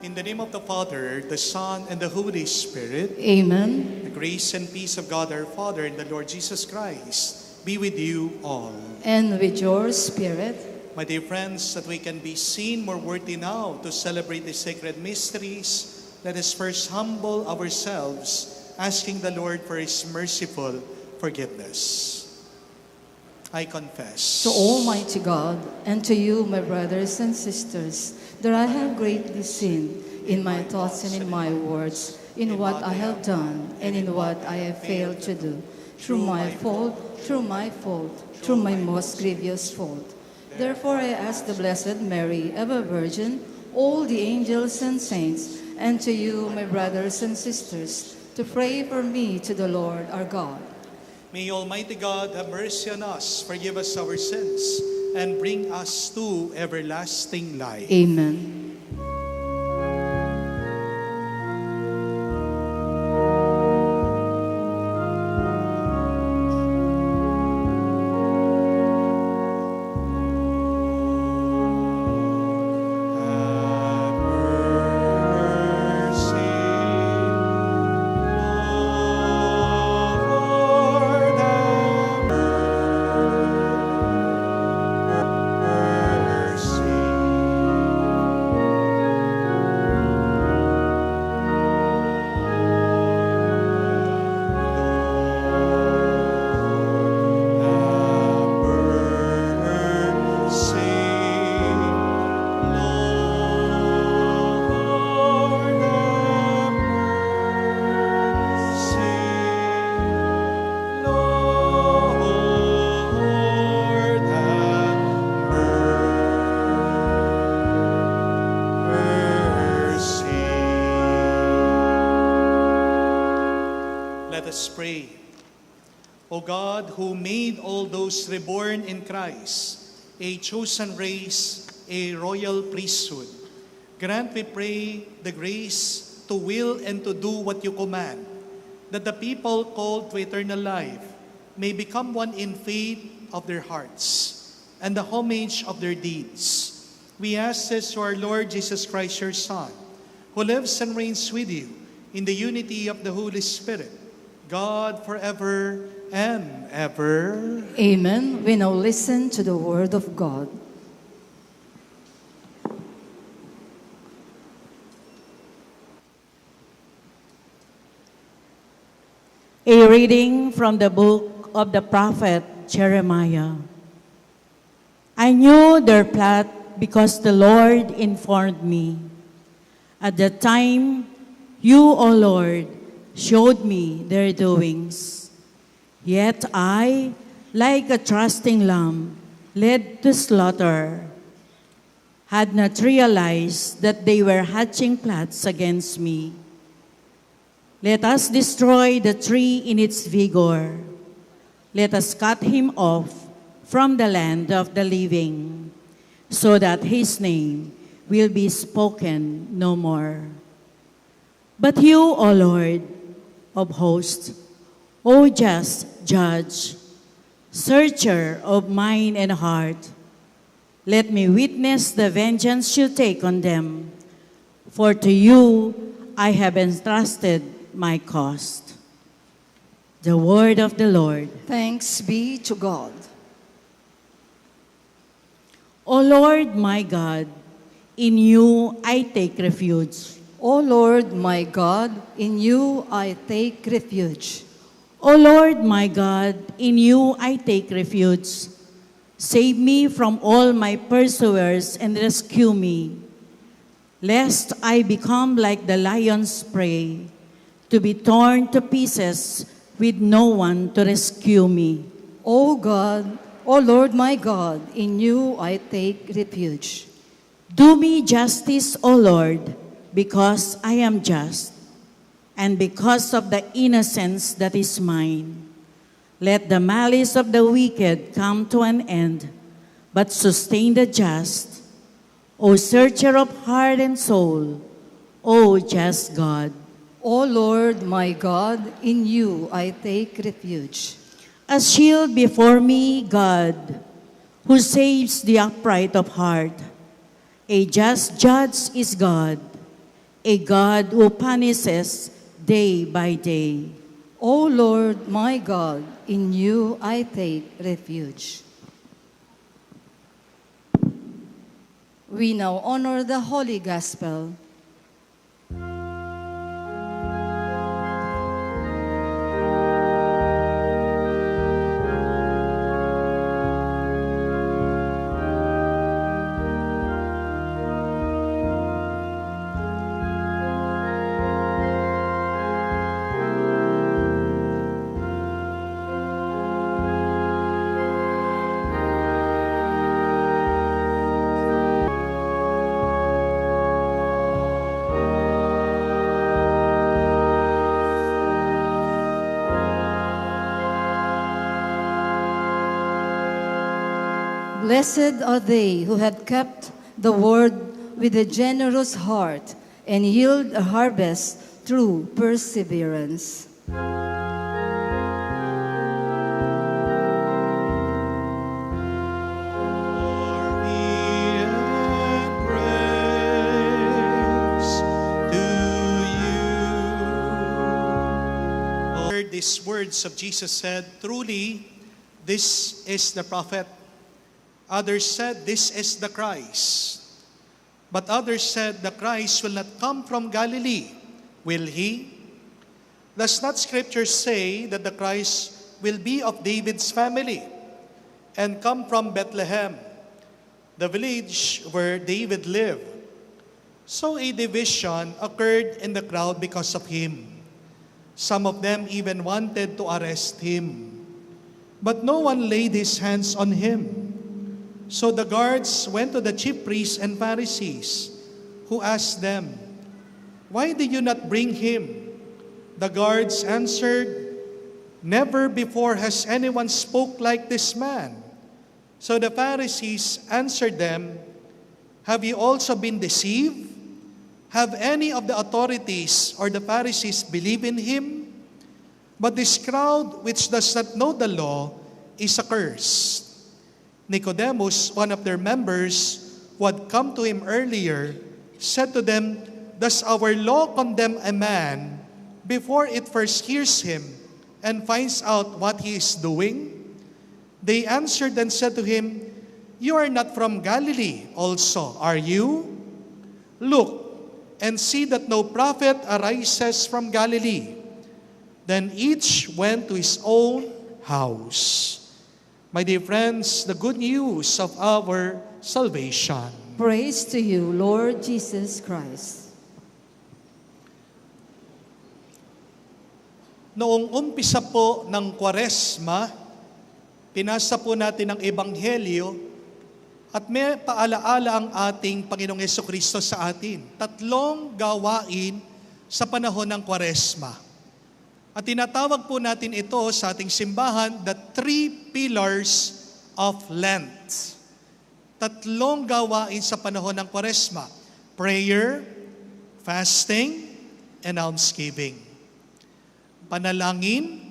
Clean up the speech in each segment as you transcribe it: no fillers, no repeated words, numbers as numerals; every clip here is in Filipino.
In the name of the Father, the Son, and the Holy Spirit, Amen. the grace and peace of God our Father and the Lord Jesus Christ be with you all. And with your spirit. My dear friends, that we can be seen more worthy now to celebrate the sacred mysteries, let us first humble ourselves, asking the Lord for His merciful forgiveness. I confess To Almighty God, and to you, my brothers and sisters, that I have greatly sinned in my thoughts and in my words, in what I have done and in what I have failed to do, through my fault, through my most grievous fault. Therefore I ask the Blessed Mary, ever Virgin, all the angels and saints, and to you, my brothers and sisters, to pray for me to the Lord our God. May Almighty God have mercy on us, forgive us our sins, and bring us to everlasting life. Amen. Let us pray. O God, who made all those reborn in Christ a chosen race, a royal priesthood, grant, we pray, the grace to will and to do what you command, that the people called to eternal life may become one in faith of their hearts and the homage of their deeds. We ask this to our Lord Jesus Christ, your Son, who lives and reigns with you in the unity of the Holy Spirit, God forever and ever. Amen. We now listen to the word of God. A reading from the book of the prophet Jeremiah. I knew their plot because the Lord informed me. At the time, you, O Lord, showed me their doings. Yet I, like a trusting lamb, led to slaughter, had not realized that they were hatching plots against me. Let us destroy the tree in its vigor. Let us cut him off from the land of the living, so that his name will be spoken no more. But you, O Lord of hosts, O just judge, searcher of mind and heart, let me witness the vengeance you take on them, for to you I have entrusted my cause. The word of the Lord. Thanks be to God. O Lord my God, in you I take refuge. O Lord my God, in you I take refuge. O Lord my God, in you I take refuge. Save me from all my pursuers and rescue me, lest I become like the lion's prey, to be torn to pieces with no one to rescue me. O God, O Lord my God, in you I take refuge. Do me justice, O Lord, because I am just, and because of the innocence that is mine. Let the malice of the wicked come to an end, but sustain the just. O searcher of heart and soul, O just God. O Lord my God, in you I take refuge. A shield before me, God, who saves the upright of heart. A just judge is God, a God who punishes day by day. O Lord, my God, in you I take refuge. We now honor the Holy Gospel. Blessed are they who have kept the word with a generous heart and yield a harvest through perseverance. Glory and praise to you. Heard these words of Jesus said, "Truly, this is the prophet." Others said, "This is the Christ." But others said, "The Christ will not come from Galilee, will he? Does not Scripture say that the Christ will be of David's family and come from Bethlehem, the village where David lived?" So a division occurred in the crowd because of him. Some of them even wanted to arrest him, but no one laid his hands on him. So the guards went to the chief priests and Pharisees, who asked them, "Why did you not bring him?" The guards answered, "Never before has anyone spoke like this man." So the Pharisees answered them, "Have you also been deceived? Have any of the authorities or the Pharisees believed in him? But this crowd which does not know the law is accursed." Nicodemus, one of their members, who had come to him earlier, said to them, "Does our law condemn a man before it first hears him and finds out what he is doing?" They answered and said to him, "You are not from Galilee also, are you? Look and see that no prophet arises from Galilee." Then each went to his own house. My dear friends, the good news of our salvation. Praise to you, Lord Jesus Christ. Noong umpisa po ng Kwaresma, pinasa po natin ang Ebanghelyo at may paalaala ang ating Panginoong Jesucristo sa atin. 3 gawain sa panahon ng Kwaresma. At tinatawag po natin ito sa ating simbahan, the 3 pillars of Lent. 3 gawain sa panahon ng Kwaresma: prayer, fasting, and almsgiving. Panalangin,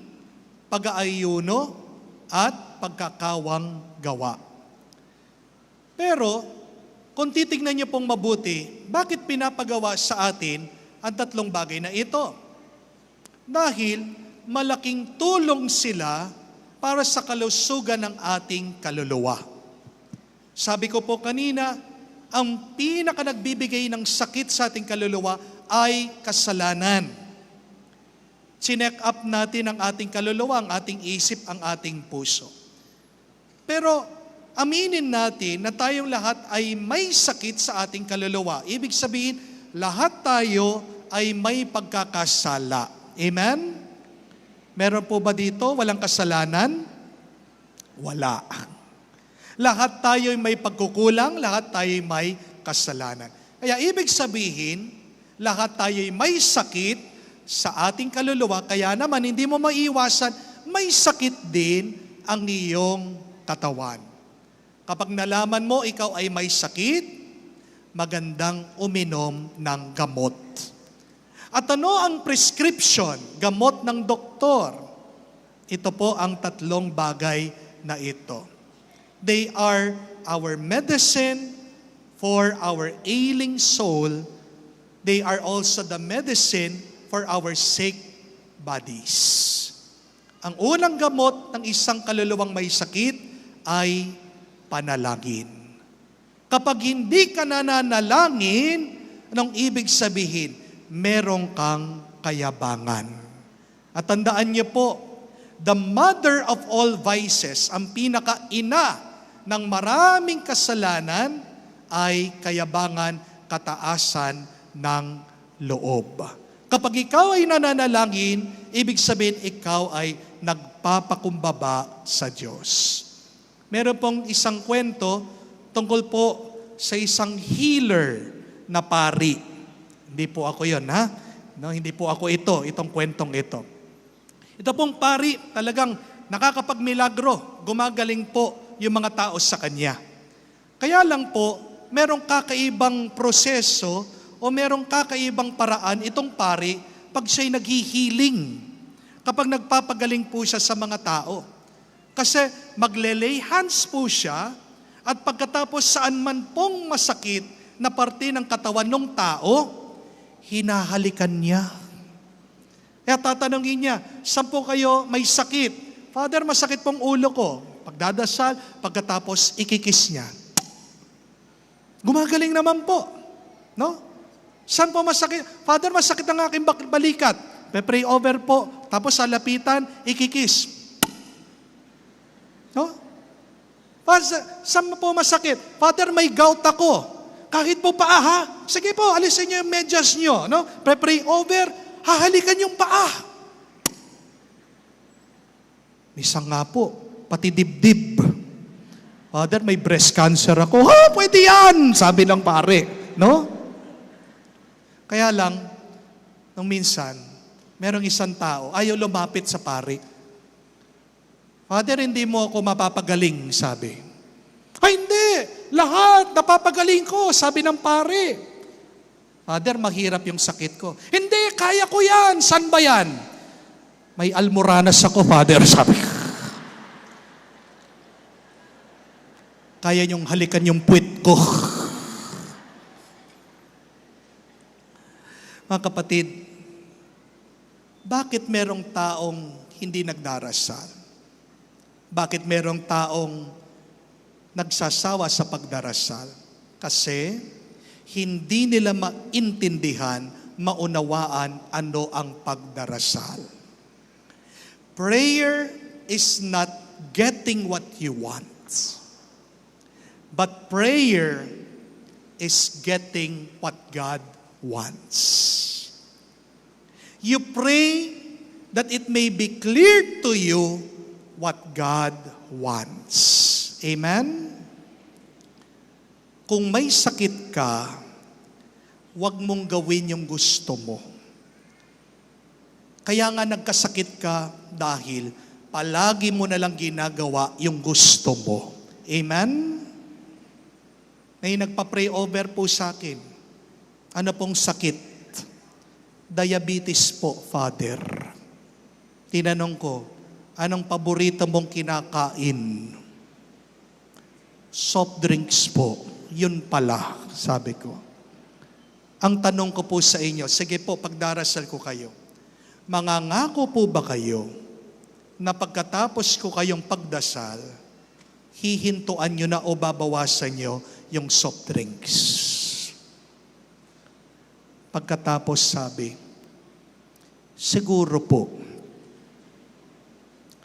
pag-aayuno, at pagkakawang gawa. Pero, kung titignan niyo pong mabuti, bakit pinapagawa sa atin ang 3 bagay na ito? Dahil malaking tulong sila para sa kalusugan ng ating kaluluwa. Sabi ko po kanina, ang pinaka nagbibigay ng sakit sa ating kaluluwa ay kasalanan. Chinek up natin ang ating kaluluwa, ang ating isip, ang ating puso. Pero aminin natin na tayong lahat ay may sakit sa ating kaluluwa. Ibig sabihin, lahat tayo ay may pagkakasala. Amen? Meron po ba dito walang kasalanan? Wala. Lahat tayo may pagkukulang, lahat tayo may kasalanan. Kaya ibig sabihin, lahat tayo may sakit sa ating kaluluwa, kaya naman hindi mo maiwasan, may sakit din ang iyong katawan. Kapag nalaman mo ikaw ay may sakit, magandang uminom ng gamot. At ano ang prescription, gamot ng doktor? Ito po ang 3 bagay na ito. They are our medicine for our ailing soul. They are also the medicine for our sick bodies. Ang unang gamot ng isang kaluluwang may sakit ay panalangin. Kapag hindi ka nananalangin, anong ibig sabihin? Merong kang kayabangan. At tandaan niyo po, the mother of all vices, ang pinaka-ina ng maraming kasalanan ay kayabangan, kataasan ng loob. Kapag ikaw ay nananalangin, ibig sabihin ikaw ay nagpapakumbaba sa Diyos. Meron pong isang kwento tungkol po sa isang healer na pari. Hindi po ako yon, ha? No, hindi po ako itong kwentong ito. Ito pong pari talagang nakakapagmilagro, gumagaling po yung mga tao sa kanya. Kaya lang po, merong kakaibang proseso o merong kakaibang paraan itong pari pag siya'y naghihiling. Kapag nagpapagaling po siya sa mga tao. Kasi magle-lay hands po siya at pagkatapos saan man pong masakit na parte ng katawan ng tao, hinahalikan niya. Kaya tatanungin niya, saan po kayo may sakit? Father, masakit pong ulo ko. Pagdadasal, pagkatapos ikikis niya. Gumagaling naman po. No? Saan po masakit? Father, masakit ang aking balikat. Pray over po. Tapos sa lapitan, ikikis. No? Saan po masakit? Father, may gout ako. Kahit po paa, ha? Sige po, alisin niyo yung medyas niyo. No? Pray over, hahalikan yung paa. Minsan nga po, pati dibdib. Father, may breast cancer ako. Ha, pwede yan! Sabi ng pare. No? Kaya lang, nung minsan, merong isang tao, ayaw lumapit sa pare. Father, hindi mo ako mapapagaling, sabi. Ay, hindi! Lahat, napapagaling ko, sabi ng pare. Father, mahirap yung sakit ko. Hindi, kaya ko yan. San ba yan? May almoranas ako, Father, sabi ko. Kaya niyong halikan yung puwit ko. Mga kapatid, bakit merong taong hindi nagdarasal? Bakit merong taong nagsasawa sa pagdarasal? Kasi hindi nila maintindihan, maunawaan ano ang pagdarasal. Prayer is not getting what you want. But prayer is getting what God wants. You pray that it may be clear to you what God wants. Amen? Kung may sakit ka, huwag mong gawin yung gusto mo. Kaya nga nagkasakit ka dahil palagi mo na lang ginagawa yung gusto mo. Amen? May nagpa-pray over po sa akin. Ano pong sakit? Diabetes po, Father. Tinanong ko, anong paborito mong kinakain? Soft drinks po. Yun pala, sabi ko. Ang tanong ko po sa inyo, sige po, pagdarasal ko kayo. Mangangako po ba kayo na pagkatapos ko kayong pagdasal, hihintuan nyo na o babawasan nyo yung soft drinks? Pagkatapos sabi, siguro po.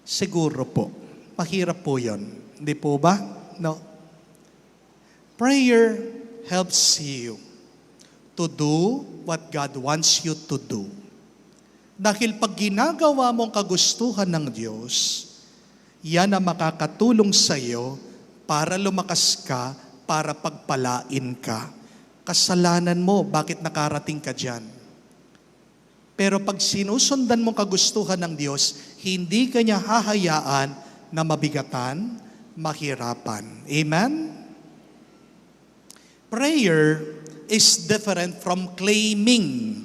Siguro po. Mahirap po yun. Hindi po ba? No. Prayer helps you to do what God wants you to do. Dahil pag ginagawa mong kagustuhan ng Diyos, yan ang makakatulong sa iyo para lumakas ka, para pagpalain ka. Kasalanan mo, bakit nakarating ka dyan? Pero pag sinusundan mo kagustuhan ng Diyos, hindi ka niya hahayaan na mabigatan, mahirapan. Amen? Prayer is different from claiming.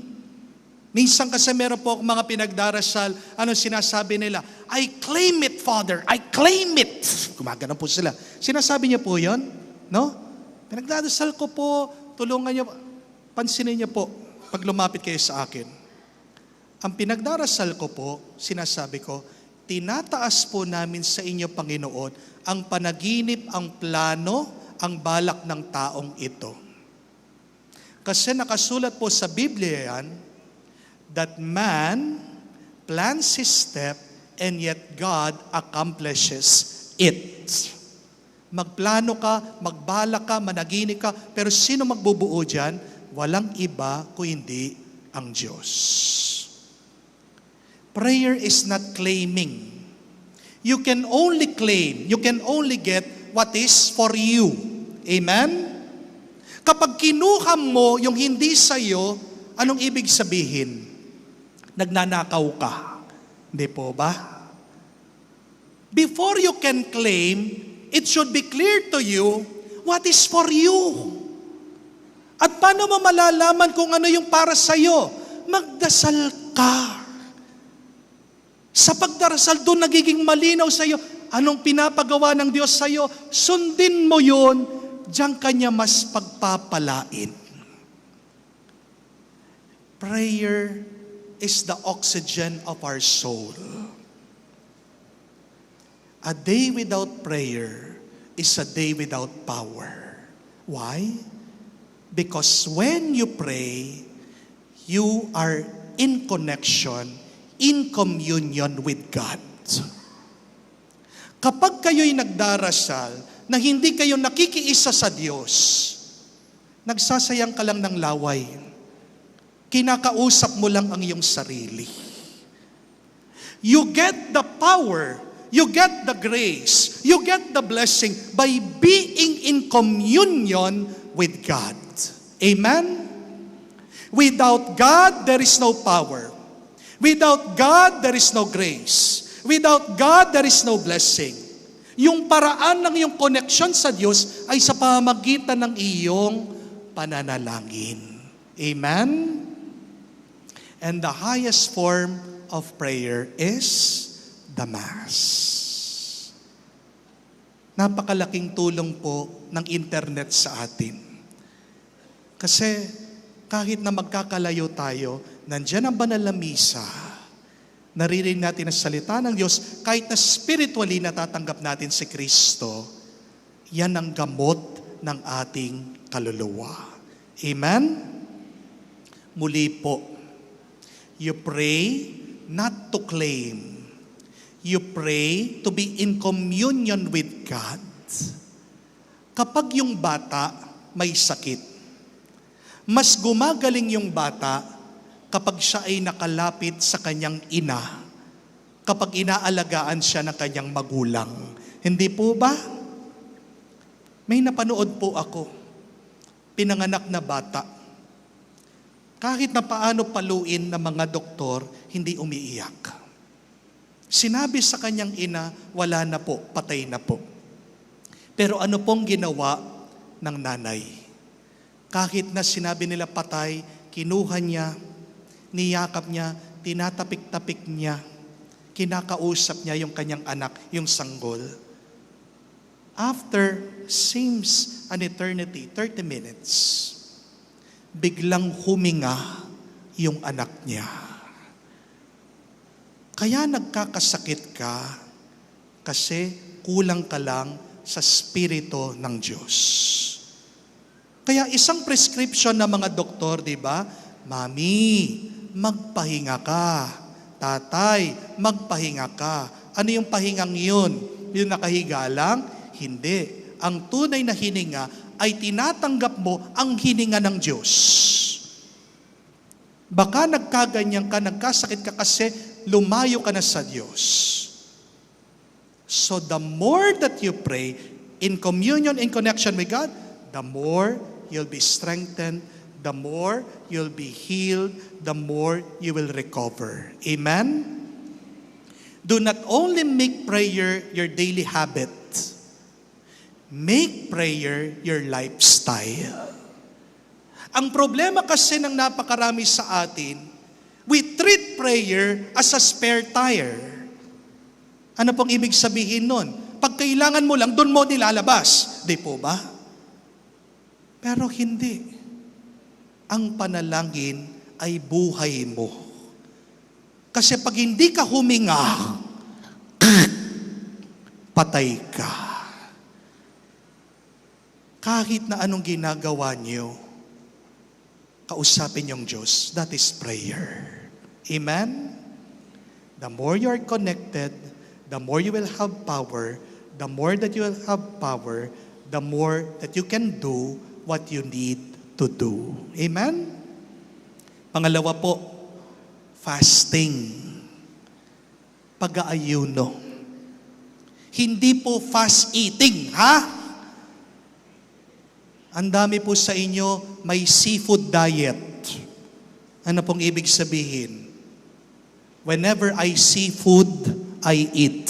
Minsan kasi meron po mga pinagdarasal, ano sinasabi nila? I claim it, Father. I claim it. Gumagana po sila. Sinasabi niya po yon, no? Pinagdarasal ko po, tulungan niyo, pansinin niyo po. pag lumapit kayo sa akin, ang pinagdarasal ko po, sinasabi ko, tinataas po namin sa inyo, Panginoon, ang panaginip, ang plano, ang balak ng taong ito. Kasi nakasulat po sa Biblia yan, that man plans his step and yet God accomplishes it. Magplano ka, magbalak ka, managinip ka, pero sino magbubuo dyan? Walang iba kundi ang Diyos. Prayer is not claiming. You can only claim, you can only get what is for you. Amen? Kapag kinuha mo yung hindi sa'yo, anong ibig sabihin? Nagnanakaw ka. Hindi po ba? Before you can claim, it should be clear to you what is for you. At paano mo malalaman kung ano yung para sa'yo? Magdasal ka. Sa pagdarasal doon nagiging malinaw sa'yo, anong pinapagawa ng Diyos sa'yo, sundin mo yun, diyan kanya mas pagpapalain. Prayer is the oxygen of our soul. A day without prayer is a day without power. Why? Because when you pray, you are in connection, in communion with God. Kapag kayo'y nagdarasal na hindi kayo nakikiisa sa Diyos, nagsasayang ka lang ng laway. Kinakausap mo lang ang iyong sarili. You get the power, you get the grace, you get the blessing by being in communion with God. Amen? Without God, there is no power. Without God, there is no grace. Without God, there is no blessing. Yung paraan ng iyong connection sa Diyos ay sa pamamagitan ng iyong pananalangin. Amen? And the highest form of prayer is the Mass. Napakalaking tulong po ng internet sa atin. Kasi kahit na magkakalayo tayo, nandiyan ang banal na misa, naririnig natin ang salita ng Diyos, kahit na spiritually natatanggap natin si Kristo, yan ang gamot ng ating kaluluwa. Amen? Muli po, you pray not to claim. You pray to be in communion with God. Kapag yung bata may sakit, mas gumagaling yung bata kapag siya ay nakalapit sa kanyang ina, kapag inaalagaan siya ng kanyang magulang. Hindi po ba? May napanood po ako, pinanganak na bata. Kahit na paano paluin ng mga doktor, hindi umiiyak. Sinabi sa kanyang ina, wala na po, patay na po. Pero ano pong ginawa ng nanay? Kahit na sinabi nila patay, kinuha niya, niyakap niya, tinatapik-tapik niya, kinakausap niya yung kanyang anak, yung sanggol. After seems an eternity, 30 minutes, biglang huminga yung anak niya. Kaya nagkakasakit ka kasi kulang ka lang sa spirito ng Diyos. Kaya isang prescription ng mga doktor, di ba? Mami, magpahinga ka. Tatay, magpahinga ka. Ano yung pahingang yun? Yung nakahiga lang? Hindi. Ang tunay na hininga ay tinatanggap mo ang hininga ng Diyos. Baka nagkaganyan ka, nagkasakit ka kasi lumayo ka na sa Diyos. So the more that you pray in communion, in connection with God, the more you'll be strengthened, the more you'll be healed, the more you will recover. Amen? Do not only make prayer your daily habit. Make prayer your lifestyle. Ang problema kasi ng napakarami sa atin, we treat prayer as a spare tire. Ano pong ibig sabihin nun? Pag kailangan mo lang, doon mo nilalabas. Di po ba? Pero hindi. Ang panalangin ay buhay mo. Kasi pag hindi ka huminga, patay ka. Kahit na anong ginagawa niyo, kausapin yung Diyos. That is prayer. Amen? The more you are connected, the more you will have power. The more that you will have power, the more that you can do what you need to do. Amen? Pangalawa po, fasting. Pag-aayuno. Hindi po fast eating, ha? Ang dami po sa inyo may seafood diet. Ano pong ibig sabihin? Whenever I see food, I eat.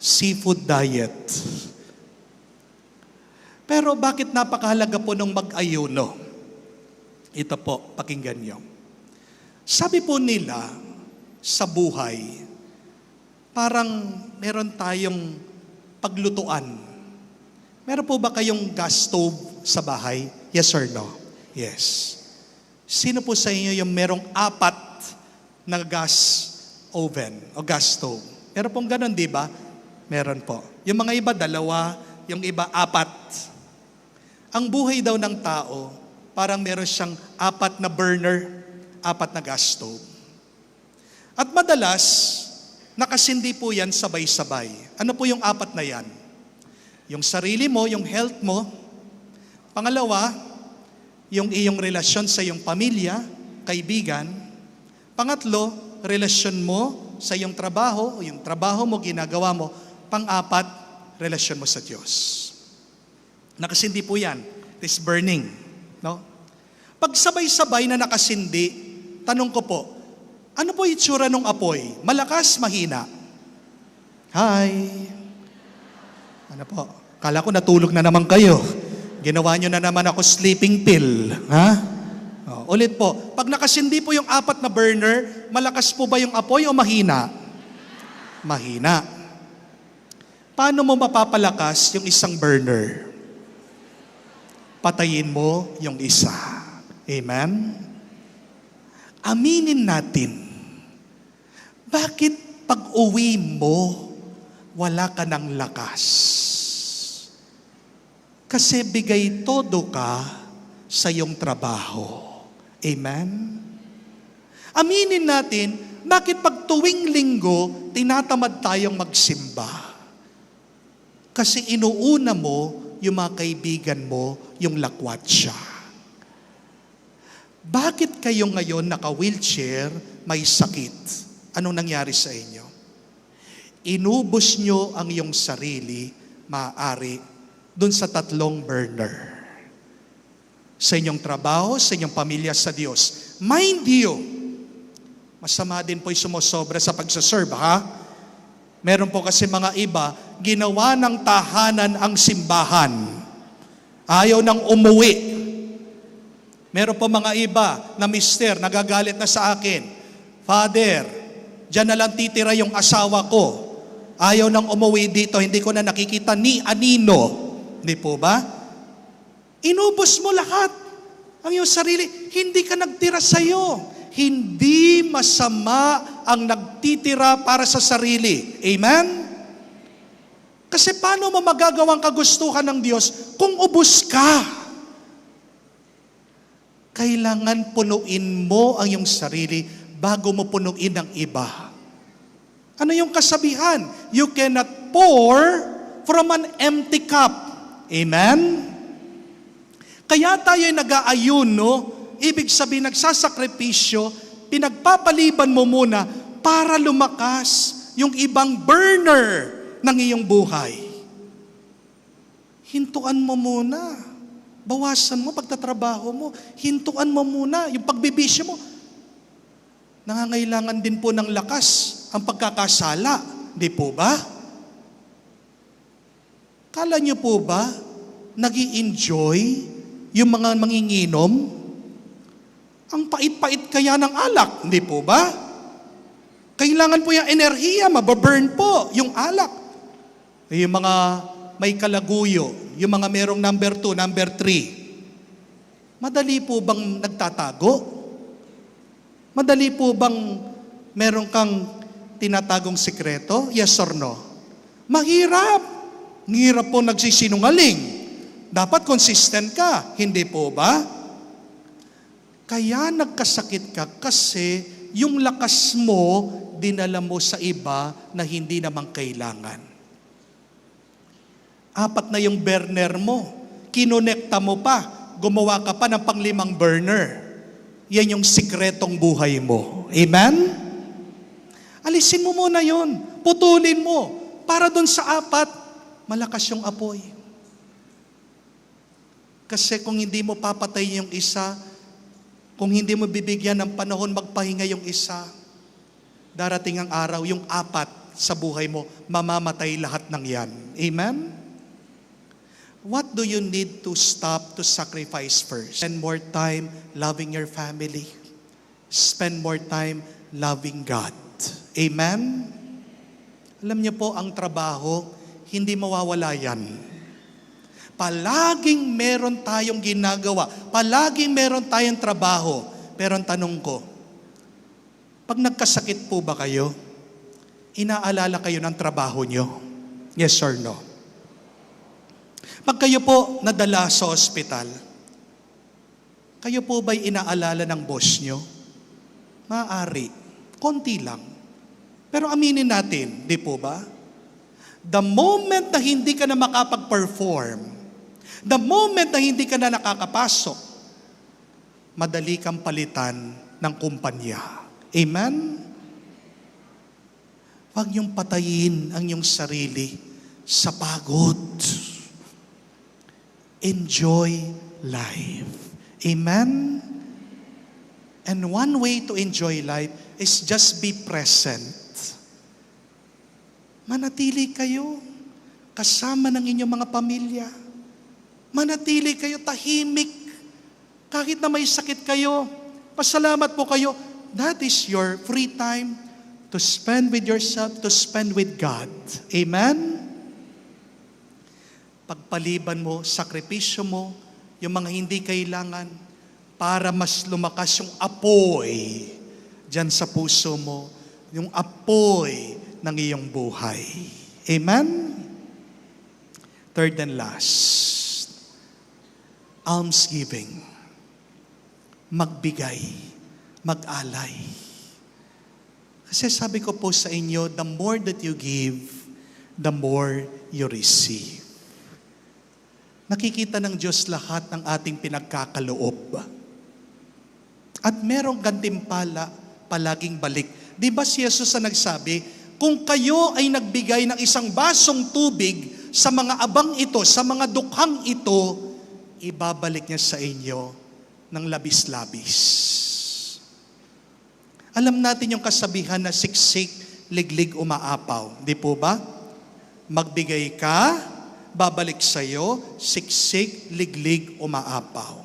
Seafood diet. Pero bakit napakahalaga po ng mag-ayuno? Ito po, pakinggan nyo. Sabi po nila, sa buhay, parang meron tayong paglutuan. Meron po ba kayong gas stove sa bahay? Yes or no? Yes. Sino po sa inyo yung merong 4 na gas oven o gas stove? Meron pong ganun, di ba? Meron po. Yung mga iba, 2, yung iba, 4. Ang buhay daw ng tao, parang meron siyang 4 na burner, 4 na gas stove. At madalas, nakasindi po yan sabay-sabay. Ano po yung 4 na yan? Yung sarili mo, yung health mo. Pangalawa, yung iyong relasyon sa iyong pamilya, kaibigan. Pangatlo, relasyon mo sa iyong trabaho, o yung trabaho mo, ginagawa mo. Pang-4, relasyon mo sa Diyos. Nakasindi po yan. It is burning. No? Pag sabay-sabay na nakasindi, tanong ko po, ano po itsura ng apoy? Malakas, mahina? Hi. Ano po? Kala ko natulog na naman kayo. Ginawa nyo na naman ako sleeping pill. Ha? Ulit po. Pag nakasindi po yung 4 na burner, malakas po ba yung apoy o mahina? Mahina. Paano mo mapapalakas yung isang burner? Patayin mo yung isa. Amen? Aminin natin. Bakit pag-uwi mo, wala ka ng lakas? Kasi bigay todo ka sa iyong trabaho. Amen? Aminin natin, bakit pag tuwing linggo, tinatamad tayong magsimba? Kasi inuuna mo yung mga kaibigan mo, yung lakwatsa. Bakit kayo ngayon naka-wheelchair, may sakit? Anong nangyari sa inyo? Inubos nyo ang iyong sarili, maaari, dun sa 3 burner. Sa inyong trabaho, sa inyong pamilya, sa Diyos. Mind you, masama din po'y sumusobra sa pagsaserve, ha? Meron po kasi mga iba, ginawa ng tahanan ang simbahan. Ayaw nang umuwi. Meron po mga iba na mister, nagagalit na sa akin. Father, diyan na lang titira yung asawa ko. Ayaw nang umuwi dito, hindi ko na nakikita ni anino. Hindi po ba? Inubos mo lahat. Ang iyong sarili, hindi ka nagtira sa'yo. Hindi masama ang nagtitira para sa sarili. Amen? Kasi paano mo magagawang kagustuhan ng Diyos kung ubos ka? Kailangan punuin mo ang iyong sarili bago mo punuin ang iba. Ano yung kasabihan? You cannot pour from an empty cup. Amen? Kaya tayo nag-aayuno, ibig sabihin nagsasakripisyo, pinagpapaliban mo muna para lumakas yung ibang burner ng iyong buhay. Hintuan mo muna. Bawasan mo pagtatrabaho mo. Hintuan mo muna yung pagbibisyo mo. Nangangailangan din po ng lakas ang pagkakasala. Di po ba? Kala niyo po ba nag-i-enjoy yung mga manginginom? Ang pait-pait kaya ng alak. Di po ba? Kailangan po yung enerhiya, mababurn po yung alak. Yung mga may kalaguyo, yung mga merong number 2, number 3. Madali po bang nagtatago? Madali po bang meron kang tinatagong sikreto? Yes or no? Mahirap. Mahirap po nagsisinungaling. Dapat consistent ka. Hindi po ba? Kaya nagkasakit ka kasi yung lakas mo, dinala mo sa iba na hindi naman kailangan. 4 na yung burner mo. Kinonekta mo pa. Gumawa ka pa ng pang-5 burner. Yan yung sikretong buhay mo. Amen? Alisin mo muna yun. Putulin mo. Para dun sa 4, malakas yung apoy. Kasi kung hindi mo papatay yung isa, kung hindi mo bibigyan ng panahon magpahinga yung isa, darating ang araw, yung 4 sa buhay mo, mamamatay lahat ng yan. Amen? What do you need to stop to sacrifice first? Spend more time loving your family. Spend more time loving God. Amen? Alam niyo po, ang trabaho, hindi mawawala yan. Palaging meron tayong ginagawa. Palaging meron tayong trabaho. Pero ang tanong ko, pag nagkasakit po ba kayo, inaalala kayo ng trabaho nyo? Yes or no? Pag kayo po nadala sa ospital, kayo po ba'y inaalala ng boss nyo? Maaari. Konti lang. Pero aminin natin, di po ba? The moment na hindi ka na makapag-perform, the moment na hindi ka na nakakapasok, madali kang palitan ng kumpanya. Amen? Huwag niyong patayin ang iyong sarili sa pagod. Enjoy life. Amen? And one way to enjoy life is just be present. Manatili kayo kasama ng inyong mga pamilya. Manatili kayo tahimik. Kahit na may sakit kayo, pasalamat po kayo. That is your free time to spend with yourself, to spend with God. Amen? Pagpaliban mo, sakripisyo mo, yung mga hindi kailangan, para mas lumakas yung apoy dyan sa puso mo, yung apoy ng iyong buhay. Amen? Third and last, almsgiving. Magbigay, mag-alay. Kasi sabi ko po sa inyo, the more that you give, the more you receive. Nakikita ng Diyos lahat ng ating pinagkakaloob. At merong gantimpala, palaging balik. Di ba si Jesus na nagsabi, kung kayo ay nagbigay ng isang basong tubig sa mga abang ito, sa mga dukhang ito, ibabalik niya sa inyo ng labis-labis. Alam natin yung kasabihan na siksik, liglig, umaapaw. Di po ba? Magbigay ka, babalik sa'yo, siksik, liglig, umaapaw.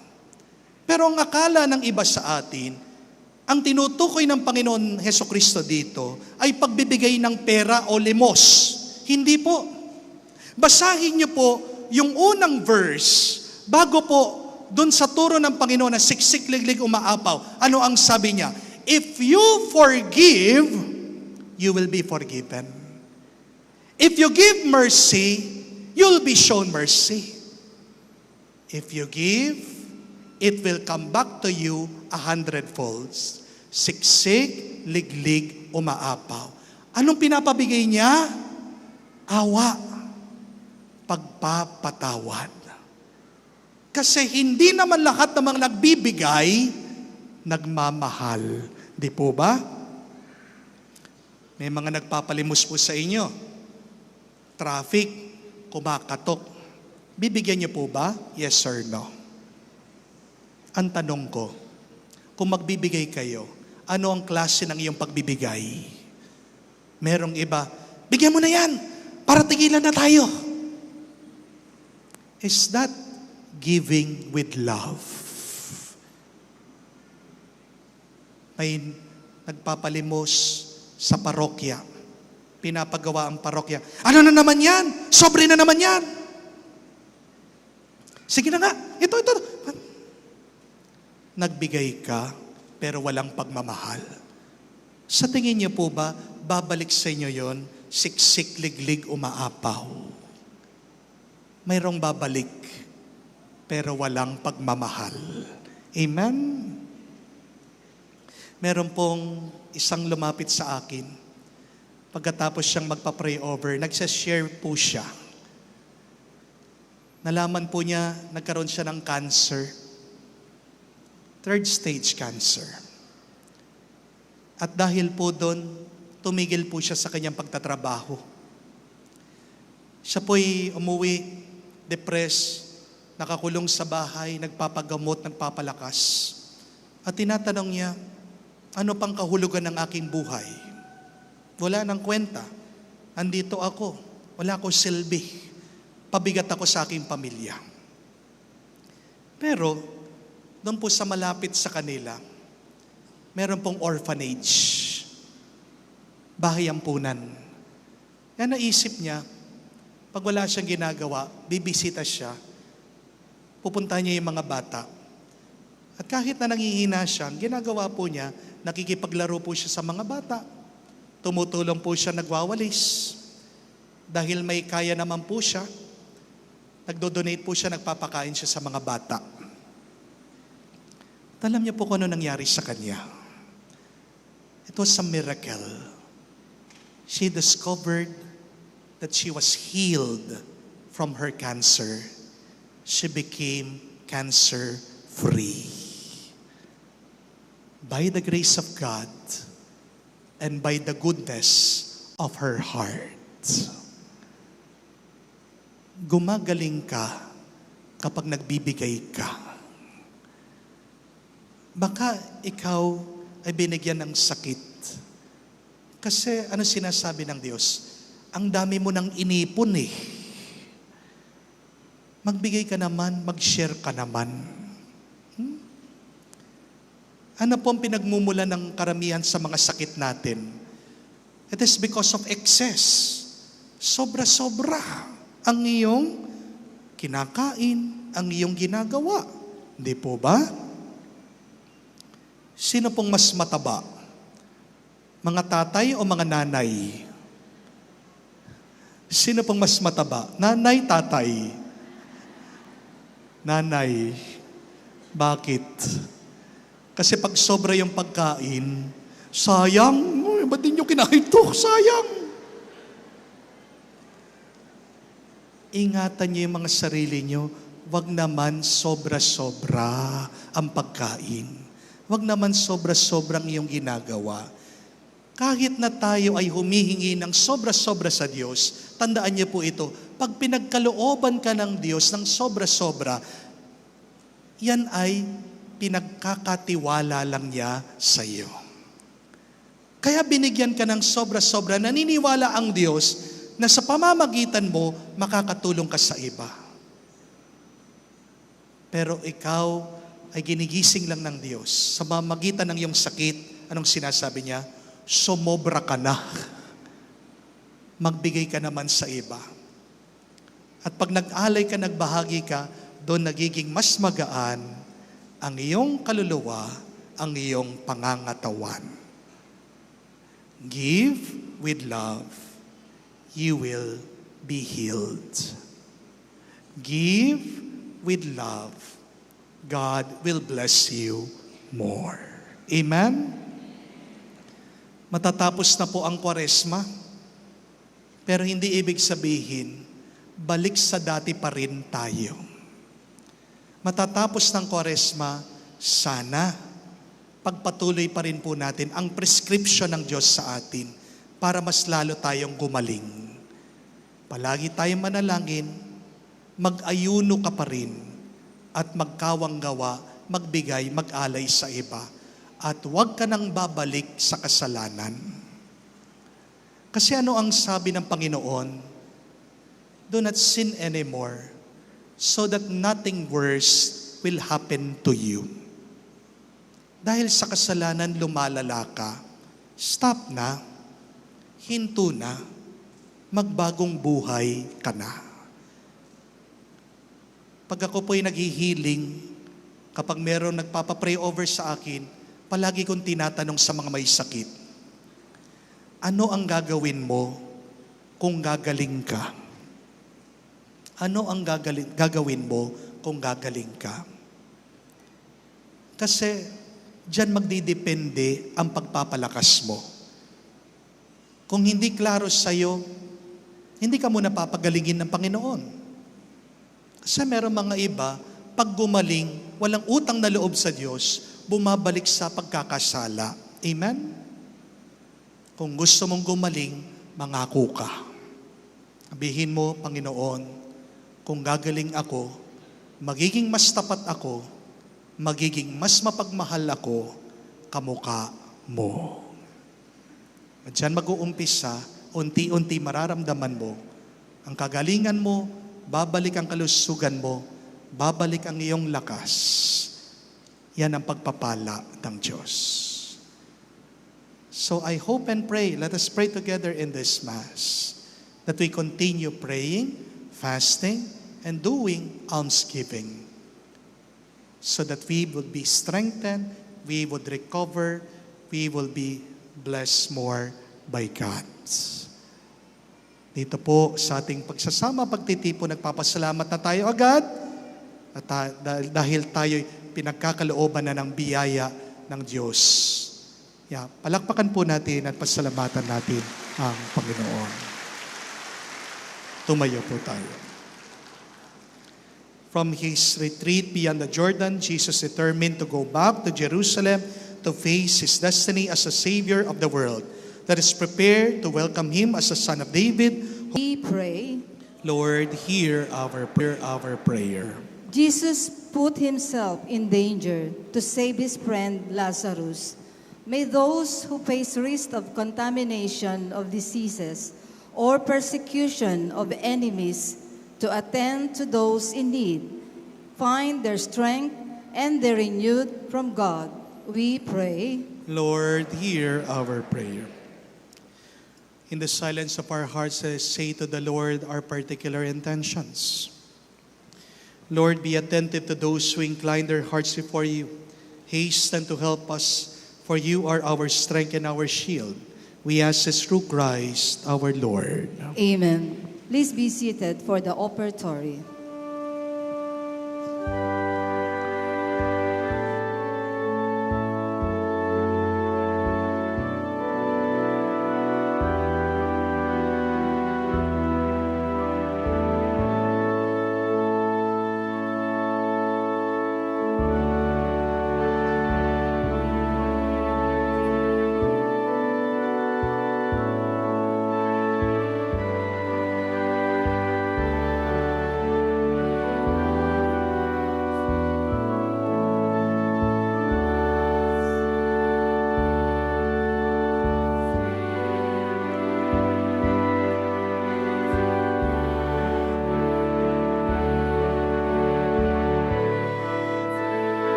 Pero ang akala ng iba sa atin, ang tinutukoy ng Panginoon Hesukristo dito ay pagbibigay ng pera o limos. Hindi po. Basahin niyo po yung unang verse bago po dun sa turo ng Panginoon na siksik, liglig, umaapaw. Ano ang sabi niya? If you forgive, you will be forgiven. If you give mercy, you'll be shown mercy. If you give, it will come back to you 100-fold. Siksik, liglig, umaapaw. Anong pinapabigay niya? Awa. Pagpapatawad. Kasi hindi naman lahat ng mga nagbibigay, nagmamahal. Di po ba? May mga nagpapalimos po sa inyo. Traffic, kumakatok. Bibigyan niyo po ba? Yes or no? Ang tanong ko, kung magbibigay kayo, ano ang klase ng iyong pagbibigay? Merong iba, bigyan mo na yan, para tigilan na tayo. Is that giving with love? May nagpapalimos sa parokya. Pinapagawa ang parokya. Ano na naman yan? Sobre na naman yan. Sige na nga. Ito. Nagbigay ka pero walang pagmamahal. Sa tingin niyo po ba, babalik sa inyo yon, siksik, liglig, umaapaw? Mayroong babalik, pero walang pagmamahal. Amen? Meron pong isang lumapit sa akin. Pagkatapos siyang magpa-pray over, nagsa-share po siya. Nalaman po niya, nagkaroon siya ng cancer. 3rd stage cancer. At dahil po doon, tumigil po siya sa kanyang pagtatrabaho. Siya po'y umuwi, depressed, nakakulong sa bahay, nagpapagamot, nagpapalakas. At tinatanong niya, ano pang kahulugan ng aking buhay? Wala nang kwenta. Andito ako. Wala akong silbi. Pabigat ako sa aking pamilya. Pero, doon po sa malapit sa kanila, meron pong orphanage. Bahay ampunan. Kaya naisip niya, pag wala siyang ginagawa, bibisita siya, pupunta niya yung mga bata. At kahit na nangihina siya, ginagawa po niya, nakikipaglaro po siya sa mga bata. Tumutulong po siya nagwawalis. Dahil may kaya naman po siya, nagdo-donate po siya, nagpapakain siya sa mga bata. At alam niyo po kung ano nangyari sa kanya. It was a miracle. She discovered that she was healed from her cancer. She became cancer-free. By the grace of God and by the goodness of her heart. Gumagaling ka kapag nagbibigay ka. Baka ikaw ay binigyan ng sakit. Kasi ano sinasabi ng Diyos? Ang dami mo nang inipon eh. Magbigay ka naman, mag-share ka naman. Ano po ang pinagmumula ng karamihan sa mga sakit natin? It is because of excess. Sobra-sobra ang iyong kinakain, ang iyong ginagawa. Hindi po ba? Sino pong mas mataba? Mga tatay o mga nanay? Sino pong mas mataba? Nanay, tatay? Nanay. Bakit? Kasi pag sobra yung pagkain, sayang, ba't din nyo kinain to? Sayang. Ingatan niyo yung mga sarili niyo, wag naman sobra-sobra ang pagkain. Wag naman sobra-sobrang iyong ginagawa. Kahit na tayo ay humihingi ng sobra-sobra sa Diyos, tandaan niyo po ito, pag pinagkalooban ka ng Diyos ng sobra-sobra, yan ay pinagkakatiwala lang niya sa iyo. Kaya binigyan ka ng sobra-sobra, naniniwala ang Diyos na sa pamamagitan mo, makakatulong ka sa iba. Pero ikaw ay ginigising lang ng Diyos. Sa pamamagitan ng iyong sakit, anong sinasabi niya? Sumobra ka na. Magbigay ka naman sa iba. At pag nag-alay ka, nagbahagi ka, doon nagiging mas magaan ang iyong kaluluwa, ang iyong pangangatawan. Give with love, you will be healed. Give with love, God will bless you more. Amen? Matatapos na po ang Kwaresma, pero hindi ibig sabihin, balik sa dati pa rin tayo. Matatapos ng Kwaresma, sana pagpatuloy pa rin po natin ang prescription ng Diyos sa atin para mas lalo tayong gumaling. Palagi tayong manalangin, mag-ayuno ka pa rin at magkawang gawa, magbigay, mag-alay sa iba. At huwag ka nang babalik sa kasalanan. Kasi ano ang sabi ng Panginoon? Do not sin anymore so that nothing worse will happen to you. Dahil sa kasalanan lumalala ka, stop na, hinto na, magbagong buhay ka na. Pag ako po'y naghihiling, kapag meron nagpapapray over sa akin, palagi kong tinatanong sa mga may sakit, ano ang gagawin mo kung gagaling ka? Ano ang gagawin mo kung gagaling ka? Kasi diyan magdidepende ang pagpapalakas mo. Kung hindi klaro sa'yo, hindi ka muna papagalingin ng Panginoon. Kasi meron mga iba, pag gumaling, walang utang na loob sa Diyos, bumabalik sa pagkakasala. Amen? Kung gusto mong gumaling, mangako ka. Sabihin mo, Panginoon, kung gagaling ako, magiging mas tapat ako, magiging mas mapagmahal ako, kamukha mo. At diyan mag-uumpisa, unti-unti mararamdaman mo, ang kagalingan mo, babalik ang kalusugan mo, babalik ang iyong lakas. Yan ang pagpapala ng Diyos. So I hope and pray, let us pray together in this Mass, that we continue praying, fasting, and doing almsgiving, so that we would be strengthened, we would recover, we will be blessed more by God. Dito po sa ating pagsasama, pagtitipon, nagpapasalamat na tayo agad, at dahil tayo'y pinagkakalooban na ng biyaya ng Diyos. Palakpakan po natin at pasalamatan natin ang Panginoon. Tumayo po tayo. From His retreat beyond the Jordan, Jesus determined to go back to Jerusalem to face His destiny as the Savior of the world. Let us prepare to welcome Him as the Son of David. We pray. Lord, hear our prayer. Jesus put himself in danger to save his friend Lazarus. May those who face risk of contamination of diseases or persecution of enemies to attend to those in need find their strength and their renewed from God. We pray. Lord, hear our prayer. In the silence of our hearts, let us say to the Lord our particular intentions. Lord, be attentive to those who incline their hearts before you. Hasten to help us, for you are our strength and our shield. We ask this through Christ our Lord. Amen. Please be seated for the offertory.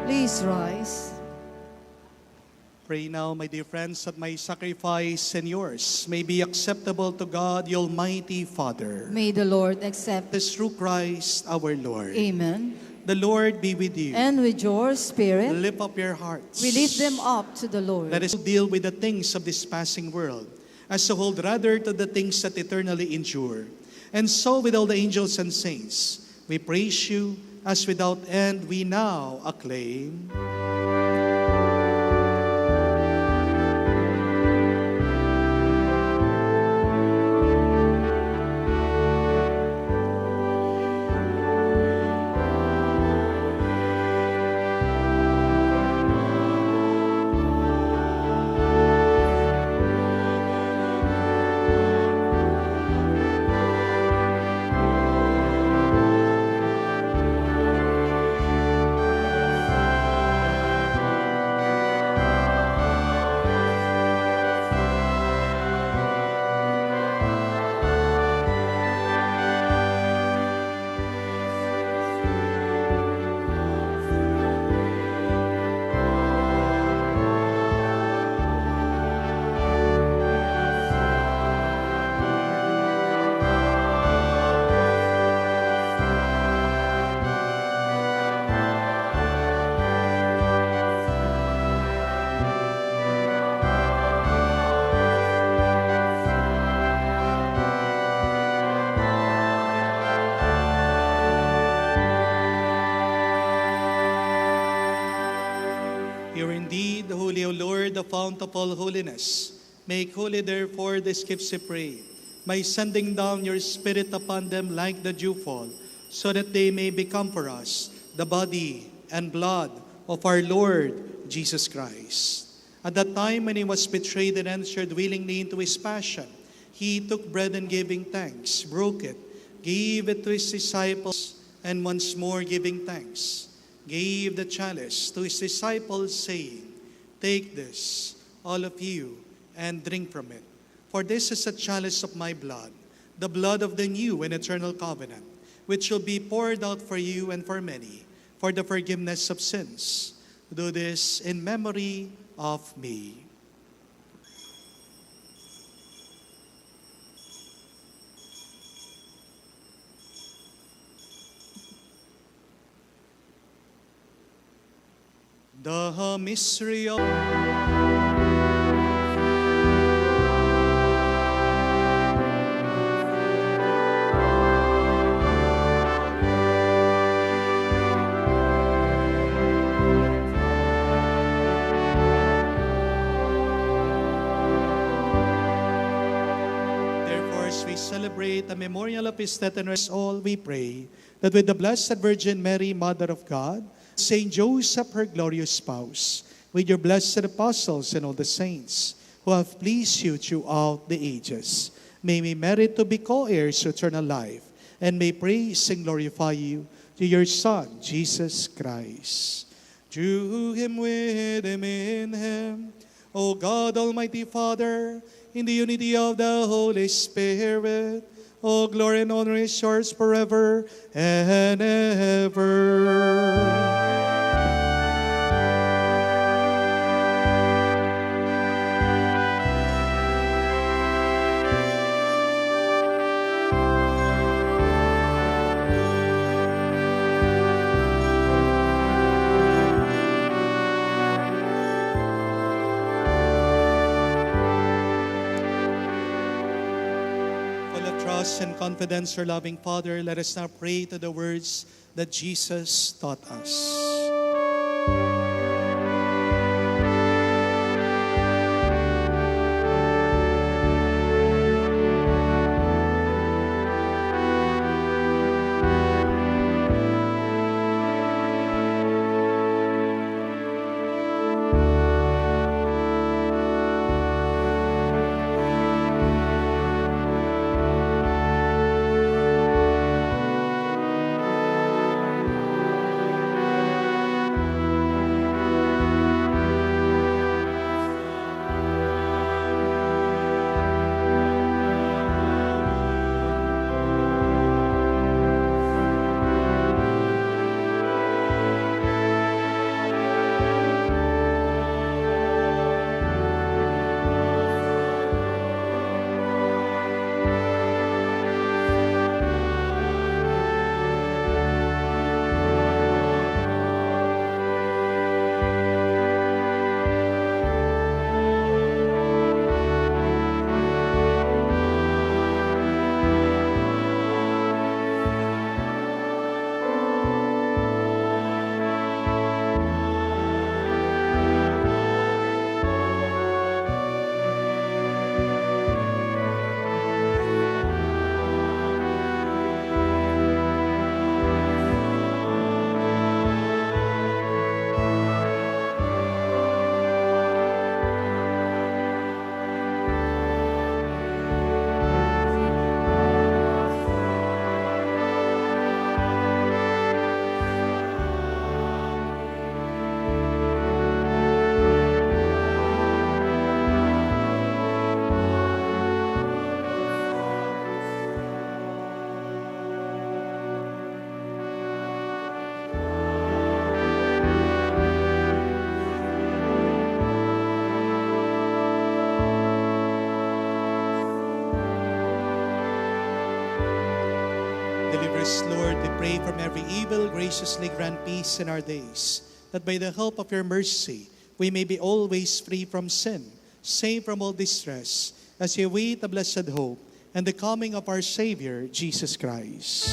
Please rise. Pray now, my dear friends, that my sacrifice and yours may be acceptable to God, the Almighty Father. May the Lord accept. This through Christ our Lord. Amen. The Lord be with you. And with your spirit, Lift up your hearts. we lift them up to the Lord. Let us deal with the things of this passing world, as to hold rather to the things that eternally endure. And so with all the angels and saints, we praise you, as without end we now acclaim. You are indeed holy, O Lord, the fount of all holiness. Make holy, therefore, these gifts, we pray, by sending down your Spirit upon them like the dewfall, so that they may become for us the body and blood of our Lord Jesus Christ. At that time when he was betrayed and entered willingly into his passion, he took bread and giving thanks, broke it, gave it to his disciples, and once more giving thanks, gave the chalice to his disciples, saying, "Take this, all of you, and drink from it. For this is the chalice of my blood, the blood of the new and eternal covenant, which will be poured out for you and for many, for the forgiveness of sins. Do this in memory of me." The mystery of celebrate the memorial of his death and rest, all we pray that with the Blessed Virgin Mary, Mother of God, Saint Joseph, her glorious spouse, with your blessed apostles and all the saints who have pleased you throughout the ages, may we merit to be co-heirs to eternal life, and may praise and glorify you through your Son, Jesus Christ. Through him, with him, in him, O God, Almighty Father, in the unity of the Holy Spirit, all glory and honor is yours forever and ever. And confidence, our loving Father, let us now pray to the words that Jesus taught us. Lord, we pray from every evil, graciously grant peace in our days, that by the help of your mercy, we may be always free from sin, safe from all distress, as we await the blessed hope and the coming of our Savior, Jesus Christ.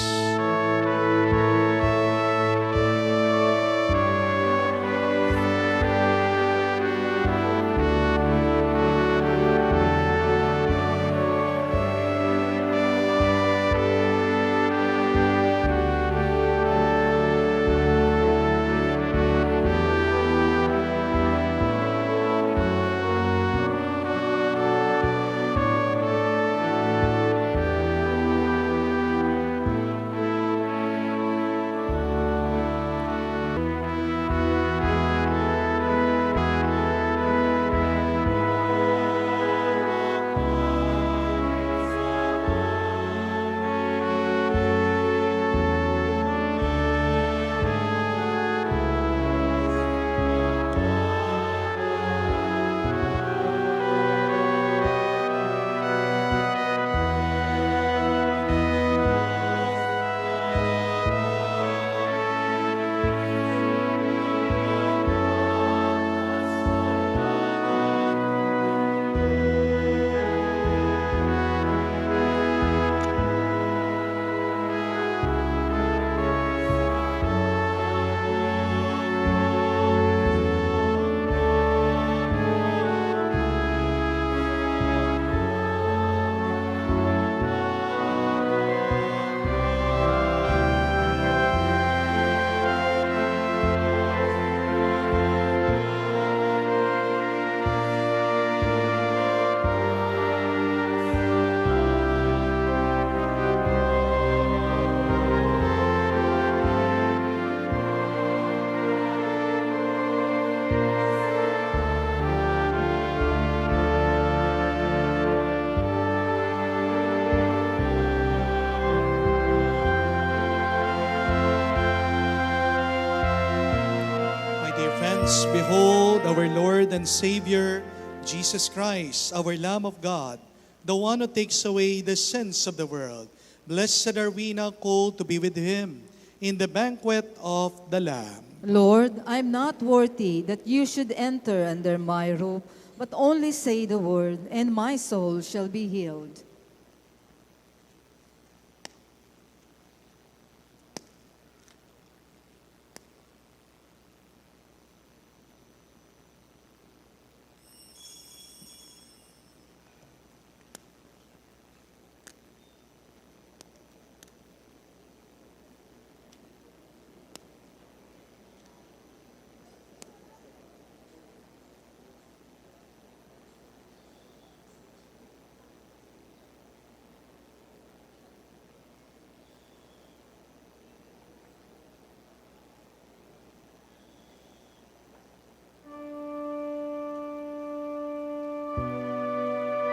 Behold our Lord and Savior, Jesus Christ, our Lamb of God, the one who takes away the sins of the world. Blessed are we now called to be with him in the banquet of the Lamb. Lord, I am not worthy that you should enter under my roof, but only say the word, and my soul shall be healed.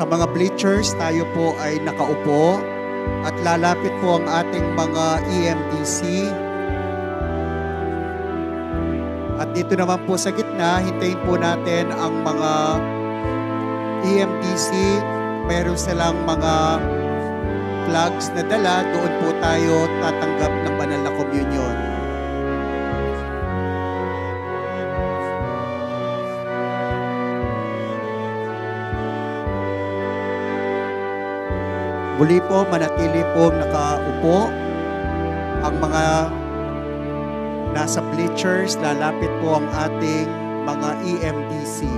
Sa mga bleachers, tayo po ay nakaupo at lalapit po ang ating mga EMDC. At dito naman po sa gitna, hintayin po natin ang mga EMDC. Meron silang mga flags na dala. Doon po tayo tatanggap ng banal na communion. Muli po, manatili po nakaupo. Ang mga nasa bleachers, lalapit po ang ating mga EMDC.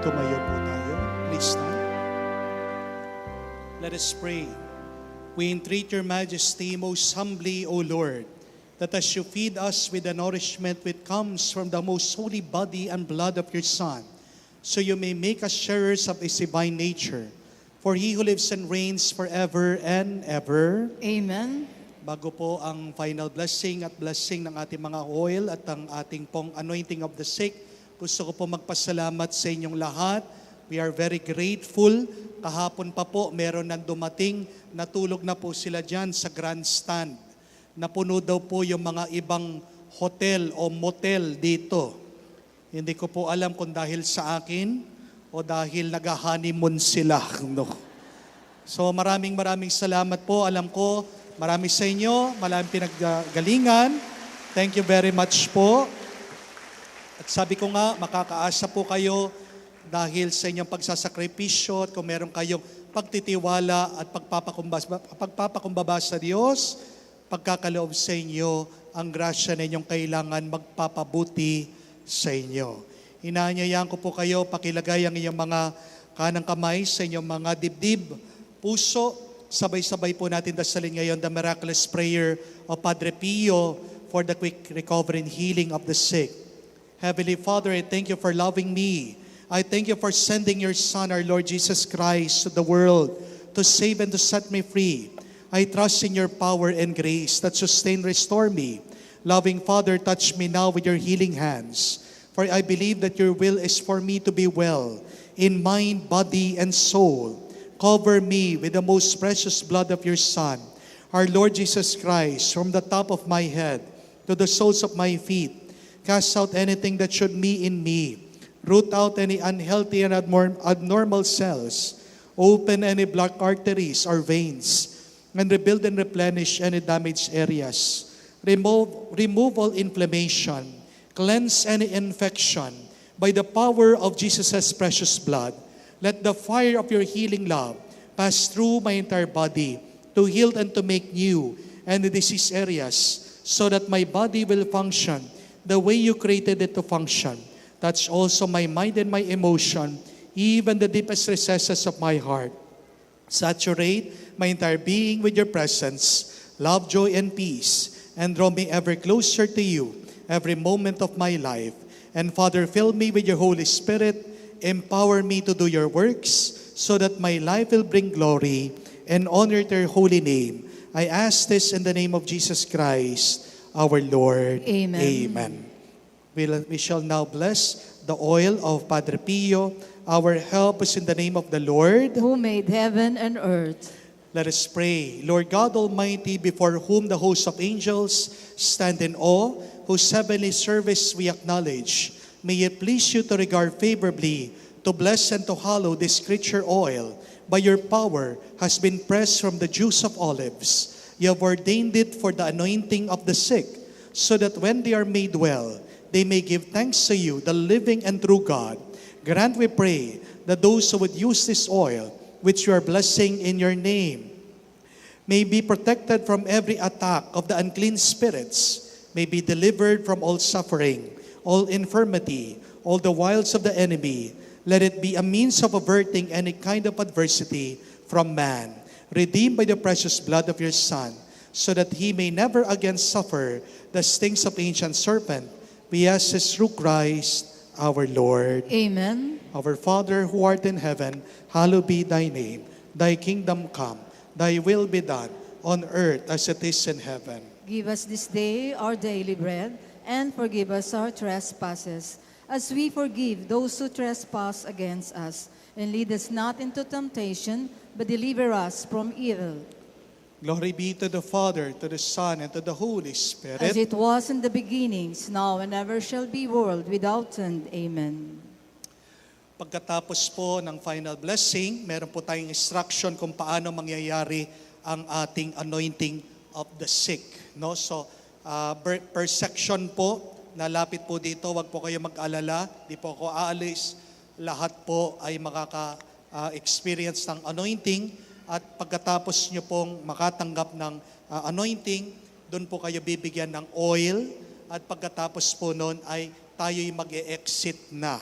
Tumayo po tayo. Please stand. Let us pray. We entreat your majesty most humbly, O Lord, that as you feed us with the nourishment which comes from the most holy body and blood of your Son, so you may make us sharers of his divine nature. For he who lives and reigns forever and ever. Amen. Bago po ang final blessing at blessing ng ating mga oil at ang ating pong anointing of the sick, gusto ko po magpasalamat sa inyong lahat. We are very grateful. Kahapon pa po, meron nang dumating, natulog na po sila dyan sa grandstand. Napuno daw po yung mga ibang hotel o motel dito. Hindi ko po alam kung dahil sa akin o dahil nag-honeymoon sila. No? So maraming salamat po. Alam ko, marami sa inyo, maraming pinaggalingan. Thank you very much po. At sabi ko nga, makakaasa po kayo dahil sa inyong pagsasakripisyo at kung meron kayong pagtitiwala at pagpapakumbaba sa Diyos, pagkakaloob sa inyo, ang grasya na inyong kailangan magpapabuti sa inyo. Inaanyayahan ko po kayo, pakilagay ang inyong mga kanang kamay sa inyong mga dibdib, puso. Sabay-sabay po natin dasalin ngayon the miraculous prayer of Padre Pio for the quick recovery and healing of the sick. Heavenly Father, I thank you for loving me. I thank you for sending your Son, our Lord Jesus Christ, to the world to save and to set me free. I trust in your power and grace that sustain, restore me. Loving Father, touch me now with your healing hands. For I believe that your will is for me to be well in mind, body, and soul. Cover me with the most precious blood of your Son, our Lord Jesus Christ, from the top of my head to the soles of my feet. Cast out anything that should be in me. Root out any unhealthy and abnormal cells. Open any blocked arteries or veins. And rebuild and replenish any damaged areas. Remove all inflammation. Cleanse any infection. By the power of Jesus' precious blood, let the fire of your healing love pass through my entire body to heal and to make new any disease areas so that my body will function the way you created it to function. Touch also my mind and my emotion, even the deepest recesses of my heart. Saturate my entire being with your presence, love, joy, and peace, and draw me ever closer to you every moment of my life. And Father, fill me with your Holy Spirit, empower me to do your works, so that my life will bring glory and honor to your holy name. I ask this in the name of Jesus Christ, our Lord. Amen. Amen. We shall now bless the oil of Padre Pio. Our help is in the name of the Lord, Who made heaven and earth. Let us pray. Lord God Almighty, before whom the hosts of angels stand in awe, whose heavenly service we acknowledge, may it please you to regard favorably, to bless and to hallow this creature oil, by your power has been pressed from the juice of olives. You have ordained it for the anointing of the sick, so that when they are made well, they may give thanks to you, the living and true God. Grant, we pray, that those who would use this oil, which you are blessing in your name, may be protected from every attack of the unclean spirits, may be delivered from all suffering, all infirmity, all the wiles of the enemy. Let it be a means of averting any kind of adversity from man, redeemed by the precious blood of your Son, so that he may never again suffer the stings of ancient serpent. We ask this through Christ our Lord. Amen. Our Father who art in heaven, hallowed be thy name. Thy kingdom come, thy will be done, on earth as it is in heaven. Give us this day our daily bread, and forgive us our trespasses, as we forgive those who trespass against us. And lead us not into temptation, but deliver us from evil. Glory be to the Father, to the Son, and to the Holy Spirit. As it was in the beginnings, now and ever shall be, world without end. Amen. Pagkatapos po ng final blessing, meron po tayong instruction kung paano mangyayari ang ating anointing of the sick. No? So, per section po, nalapit po dito, wag po kayo mag-alala, di po ako aalis. Lahat po ay makaka-experience ng anointing. At pagkatapos nyo pong makatanggap ng anointing, doon po kayo bibigyan ng oil. At pagkatapos po noon ay tayo'y mag-e-exit na.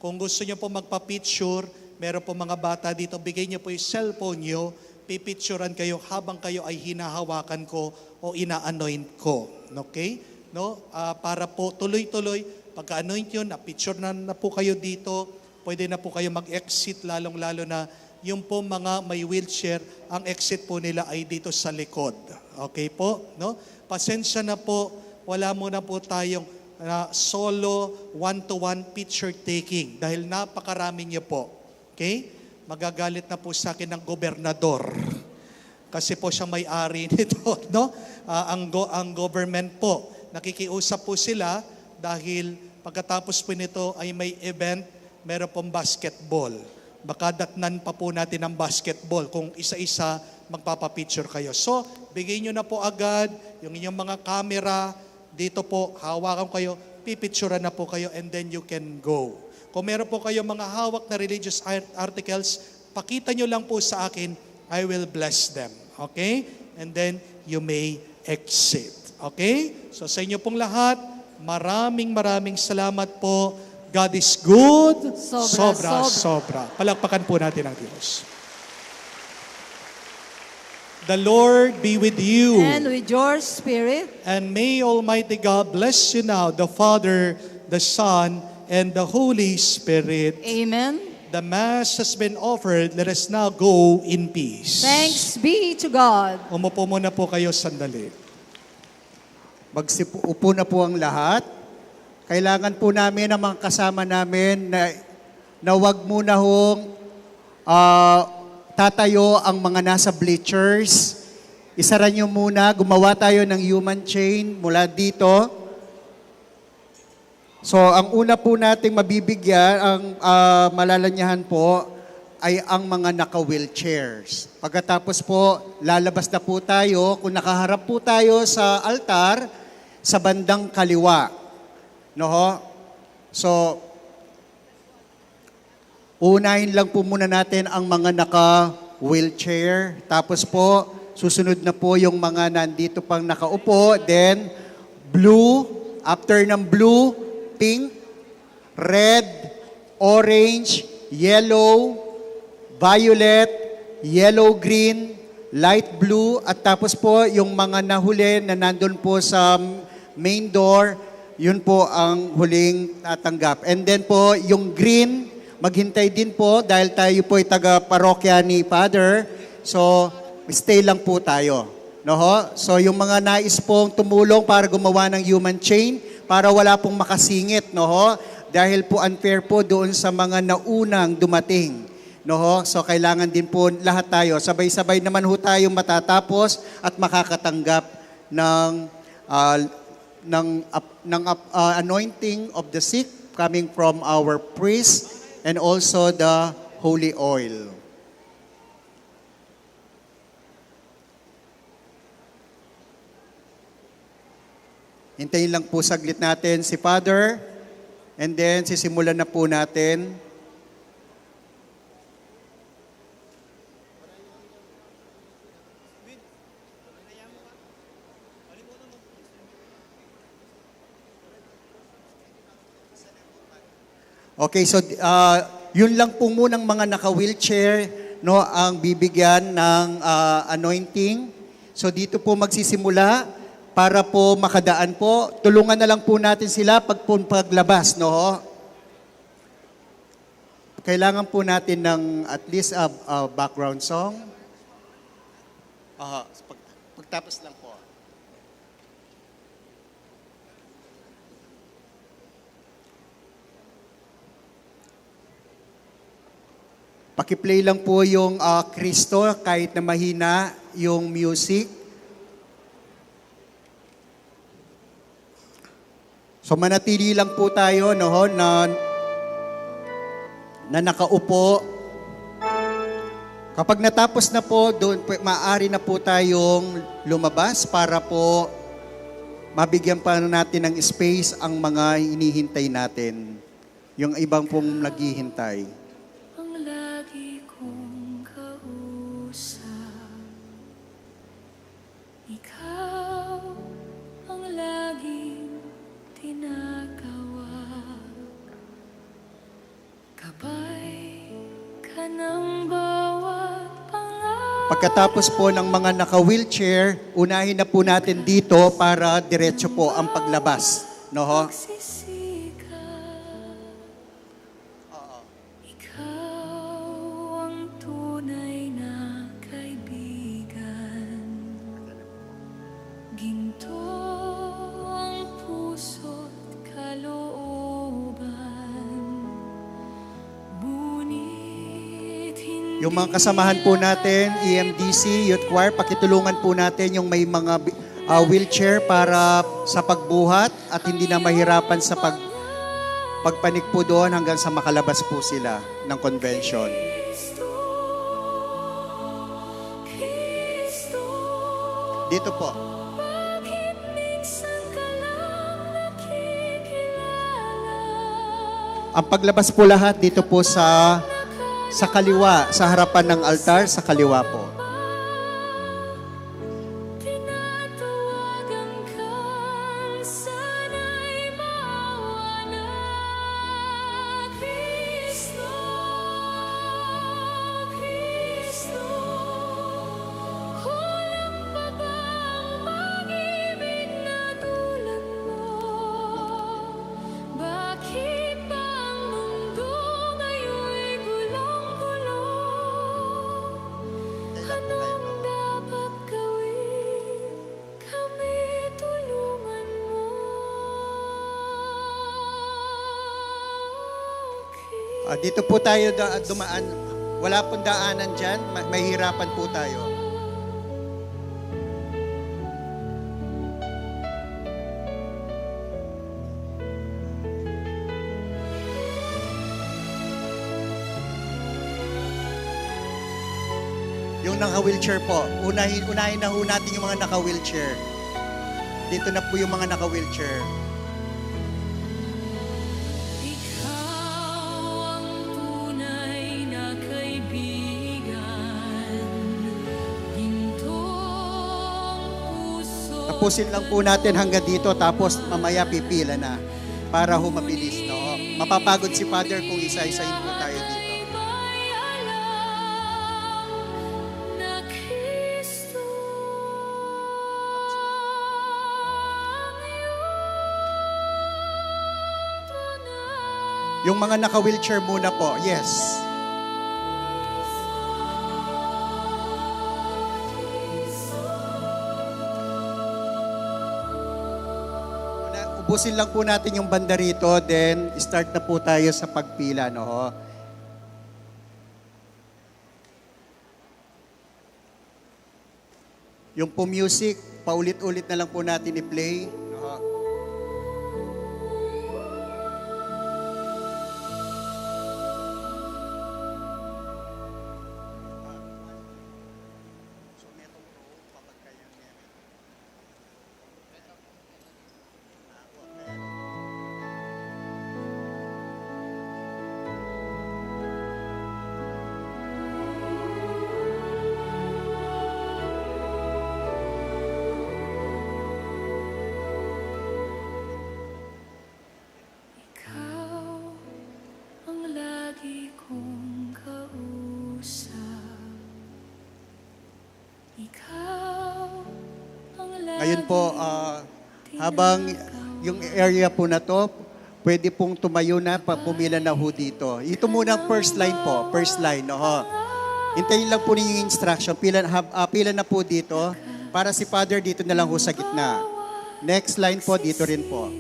Kung gusto nyo po magpa-picture, meron po mga bata dito, bigay nyo po yung cellphone nyo, pipicturean kayo habang kayo ay hinahawakan ko o ina-anoint ko. Okay? No? Para po tuloy-tuloy, pagka-anoint yun, na-picture na po kayo dito, pwede na po kayo mag-exit, lalong-lalo na yung po mga may wheelchair, ang exit po nila ay dito sa likod. Okay po? No? Pasensya na po, wala muna po tayong solo one-to-one picture taking dahil napakarami niyo po. Okay? Magagalit na po sa akin ng gobernador kasi po siya may-ari nito, no? Ang government po, nakikiusap po sila dahil pagkatapos po nito ay may event, meron pong basketball. Baka datnan pa po natin ang basketball kung isa-isa magpapapicture kayo. So, bigay nyo na po agad yung inyong mga camera. Dito po, hawakan kayo, pipicturean na po kayo, and then you can go. Kung meron po kayo mga hawak na religious articles, pakita nyo lang po sa akin, I will bless them. Okay? And then, you may exit. Okay? So sa inyo pong lahat, maraming salamat po. God is good. Sobra. Palakpakan po natin ang Diyos. The Lord be with you. And with your spirit. And may Almighty God bless you now, the Father, the Son, and the Holy Spirit. Amen. The Mass has been offered. Let us now go in peace. Thanks be to God. Umupo muna po kayo sandali. Magsiupo na po ang lahat. Kailangan po namin ang mga kasama namin na wag muna hong tatayo ang mga nasa bleachers. Isara nyo muna, gumawa tayo ng human chain mula dito. So, ang una po nating mabibigyan, ang malalanyahan po, ay ang mga naka-wheelchairs. Pagkatapos po, lalabas na po tayo, kung nakaharap po tayo sa altar, sa bandang kaliwa. No ho? So, unahin lang po muna natin ang mga naka-wheelchair. Tapos po, susunod na po yung mga nandito pang nakaupo. Then, blue. After ng blue, pink, red, orange, yellow, violet, yellow-green, light blue. At tapos po, yung mga nahuli na nandun po sa main door, yun po ang huling tatanggap. And then po, yung green, maghintay din po dahil tayo po ay taga-parokya ni Father. So, stay lang po tayo. No ho? So, yung mga nais pong tumulong para gumawa ng human chain, para wala pong makasingit, no ho? Dahil po unfair po doon sa mga naunang dumating. No ho? So, kailangan din po lahat tayo. Sabay-sabay naman ho tayo matatapos at makakatanggap ng anointing of the sick coming from our priest and also the holy oil. Hintayin lang po saglit natin si Father and then sisimulan na po natin. Okay, so yun lang po munang mga naka-wheelchair, no, ang bibigyan ng anointing. So dito po magsisimula para po makadaan po. Tulungan na lang po natin sila paglabas, no? Kailangan po natin ng at least a background song. Pagtapos lang po. Pakiplay lang po yung Kristo kahit na mahina yung music. So manatili lang po tayo no, na nakaupo. Kapag natapos na po, doon maaari na po tayong lumabas para po mabigyan pa natin ng space ang mga hinihintay natin. Yung ibang pong naghihintay. Pagkatapos po ng mga naka-wheelchair, unahin na po natin dito para diretso po ang paglabas. No ho? Ikaw ang tunay na kaibigan. Ginto ang puso't kalooban. Ngunit hindi Yung mga kasamahan po natin, EMDC, Youth Choir, pakitulungan po natin yung may mga wheelchair para sa pagbuhat at hindi na mahirapan sa pagpanik po doon hanggang sa makalabas po sila ng convention. Kristo, Dito po. bakit minsan ka lang nakikilala? Ang paglabas po lahat dito po sa kaliwa, sa harapan ng altar, sa kaliwa po. Tinatawagan ka, sana'y maawa na. Kristo, Kristo, kulang pa ba ang pag-ibig na tulad mo? Bakit ba ang mundo ngayon'y gulong-gulo? Anong dapat gawin? Kami tulungan mo. Dito po tayo dumaan. Wala pong daanan dyan. Mahirapan po tayo. Yung naka-wheelchair po. Unahin na ho natin yung mga naka-wheelchair. Dito na po yung mga naka-wheelchair. Ikaw ang tunay na kaibigan. Gintong puso. Tapusin lang po natin hanggang dito tapos mamaya pipila na para ho mabilis. No? Mapapagod si Father kung isa-isahin po tayo dito. May alam na Kristo ang iyong tunay. Yung mga naka-wheelchair muna po. Yes. Ubusin lang po natin yung banda rito, then start na po tayo sa pagpila. No? Ho? Yung po music, paulit-ulit na lang po natin i-play. No? Ho? Ikaw ang lagi kong kausap. Ikaw ang lagi Ngayon po, habang yung area po na to, pwede pong tumayo na, pumila na ho dito. Ito muna ang first line po, first line. No, ho. Hintayin lang po ninyo yung instruction. Pila na po dito, para si Father dito na lang ho sa gitna. Next line po, dito rin po.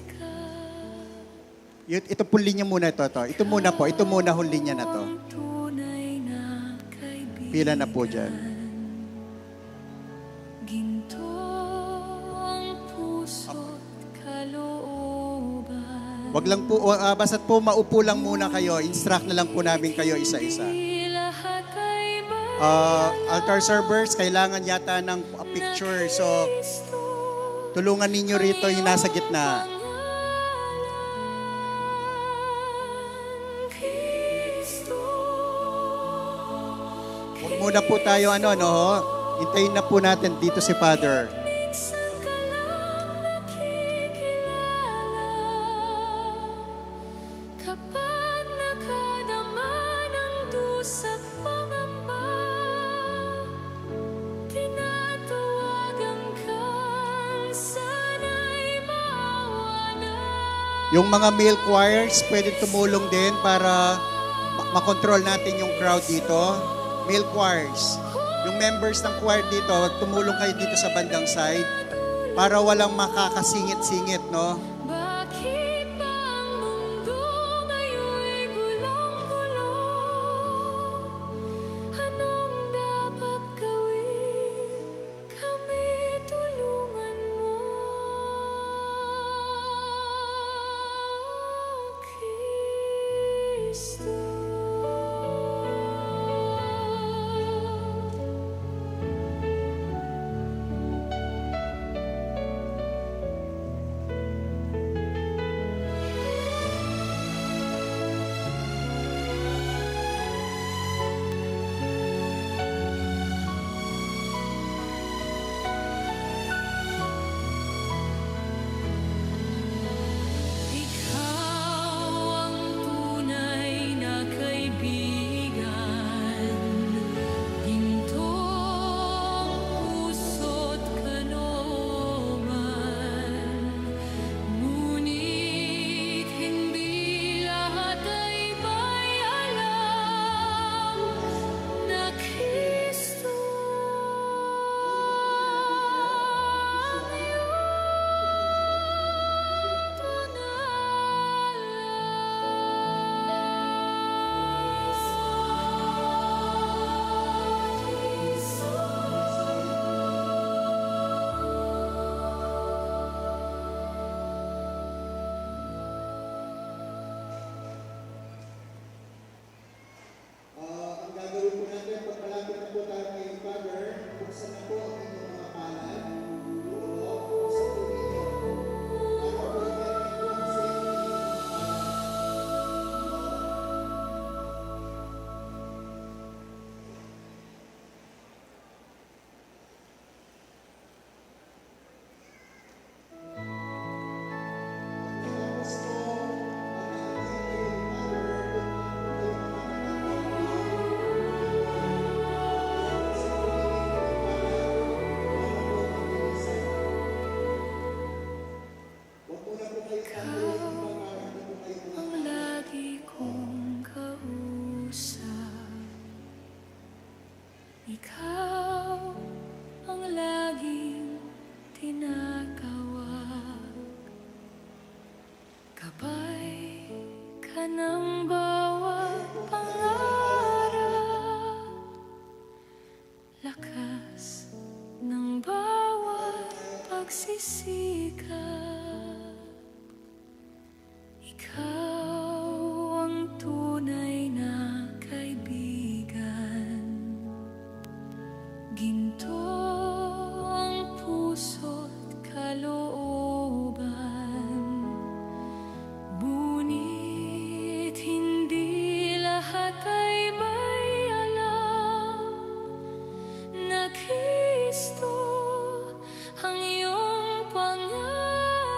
Ito po linya muna ito. Ito muna po, ito muna ho linya na to. tunay na kaibigan. Pila na po dyan. Ginto ang puso't kalooban. Wag lang po, basta't po maupo lang muna kayo. Instruct na lang po namin kayo isa-isa. Lahat ay Altar servers, kailangan yata ng picture. So, tulungan ninyo rito yung nasa gitna. Huwag muna po tayo, hintayin na po natin dito si Father. Kapag nakadama ng dusa't pangamba, Yung mga male choirs, pwede tumulong din para makontrol natin yung crowd dito. Male choirs. Yung members ng choir dito, tumulong kayo dito sa bandang side para walang makakasingit-singit, no? Bakit ba ang mundo ngayon'y gulong-gulong? Anong dapat gawin? Kami tulungan mo, Kristo. Ikaw ang tunay na kaibigan, gintong puso't kalooban. Ngunit hindi lahat ay may alam na Kristo ang Ang gagawin po natin, pag malapit na po tayo kay Father, buksan na po ang inyong mga palad. Buksan po ninyo. Para po meron po sa inyong ang lagi kong kausap. Ikaw ang laging tinatawag. Gabay ka ng bawat pangarap, lakas ng bawat pagsisikap. Ikaw ang tunay na kaibigan, ginto ang puso't kalooban. Ngunit hindi lahat ay may alam na Kristo ang iyong pangalan.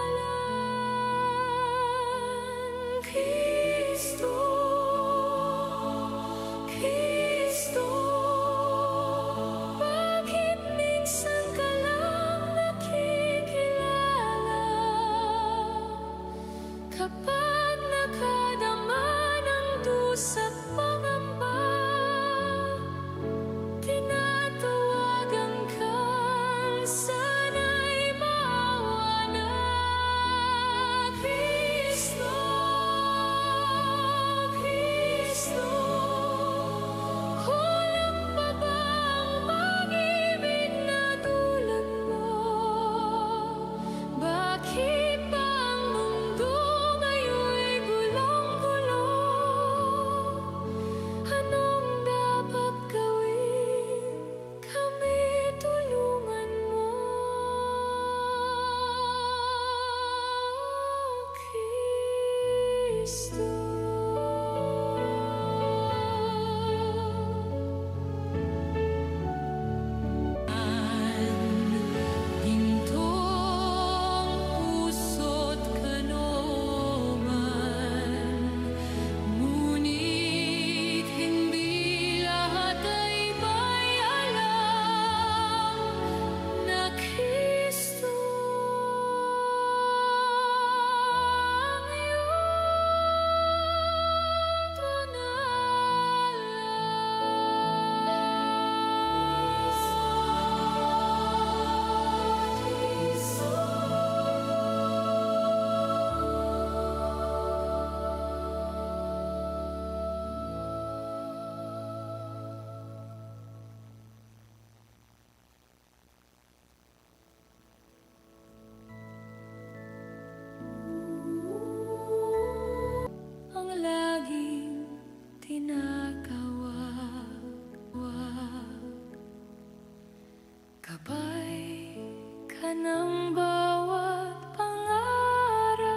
Gabay ka ng bawat pangarap,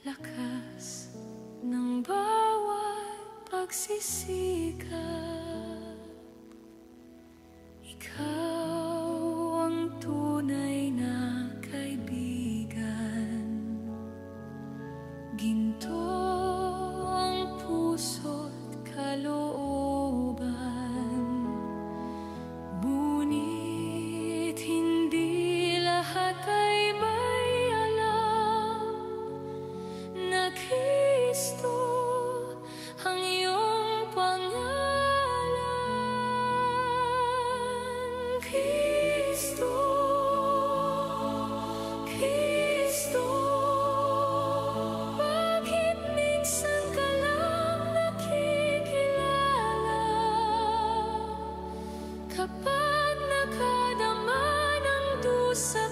lakas ng bawat pagsisikap. Ikaw ang tunay na kaibigan, ginto ang puso't kalooban. Ngunit hindi lahat ay may alam na Kristo ang iyong pangalan. Kristo, Kristo, bakit minsan ka lang nakikilala? Kapag nakadama ng dusa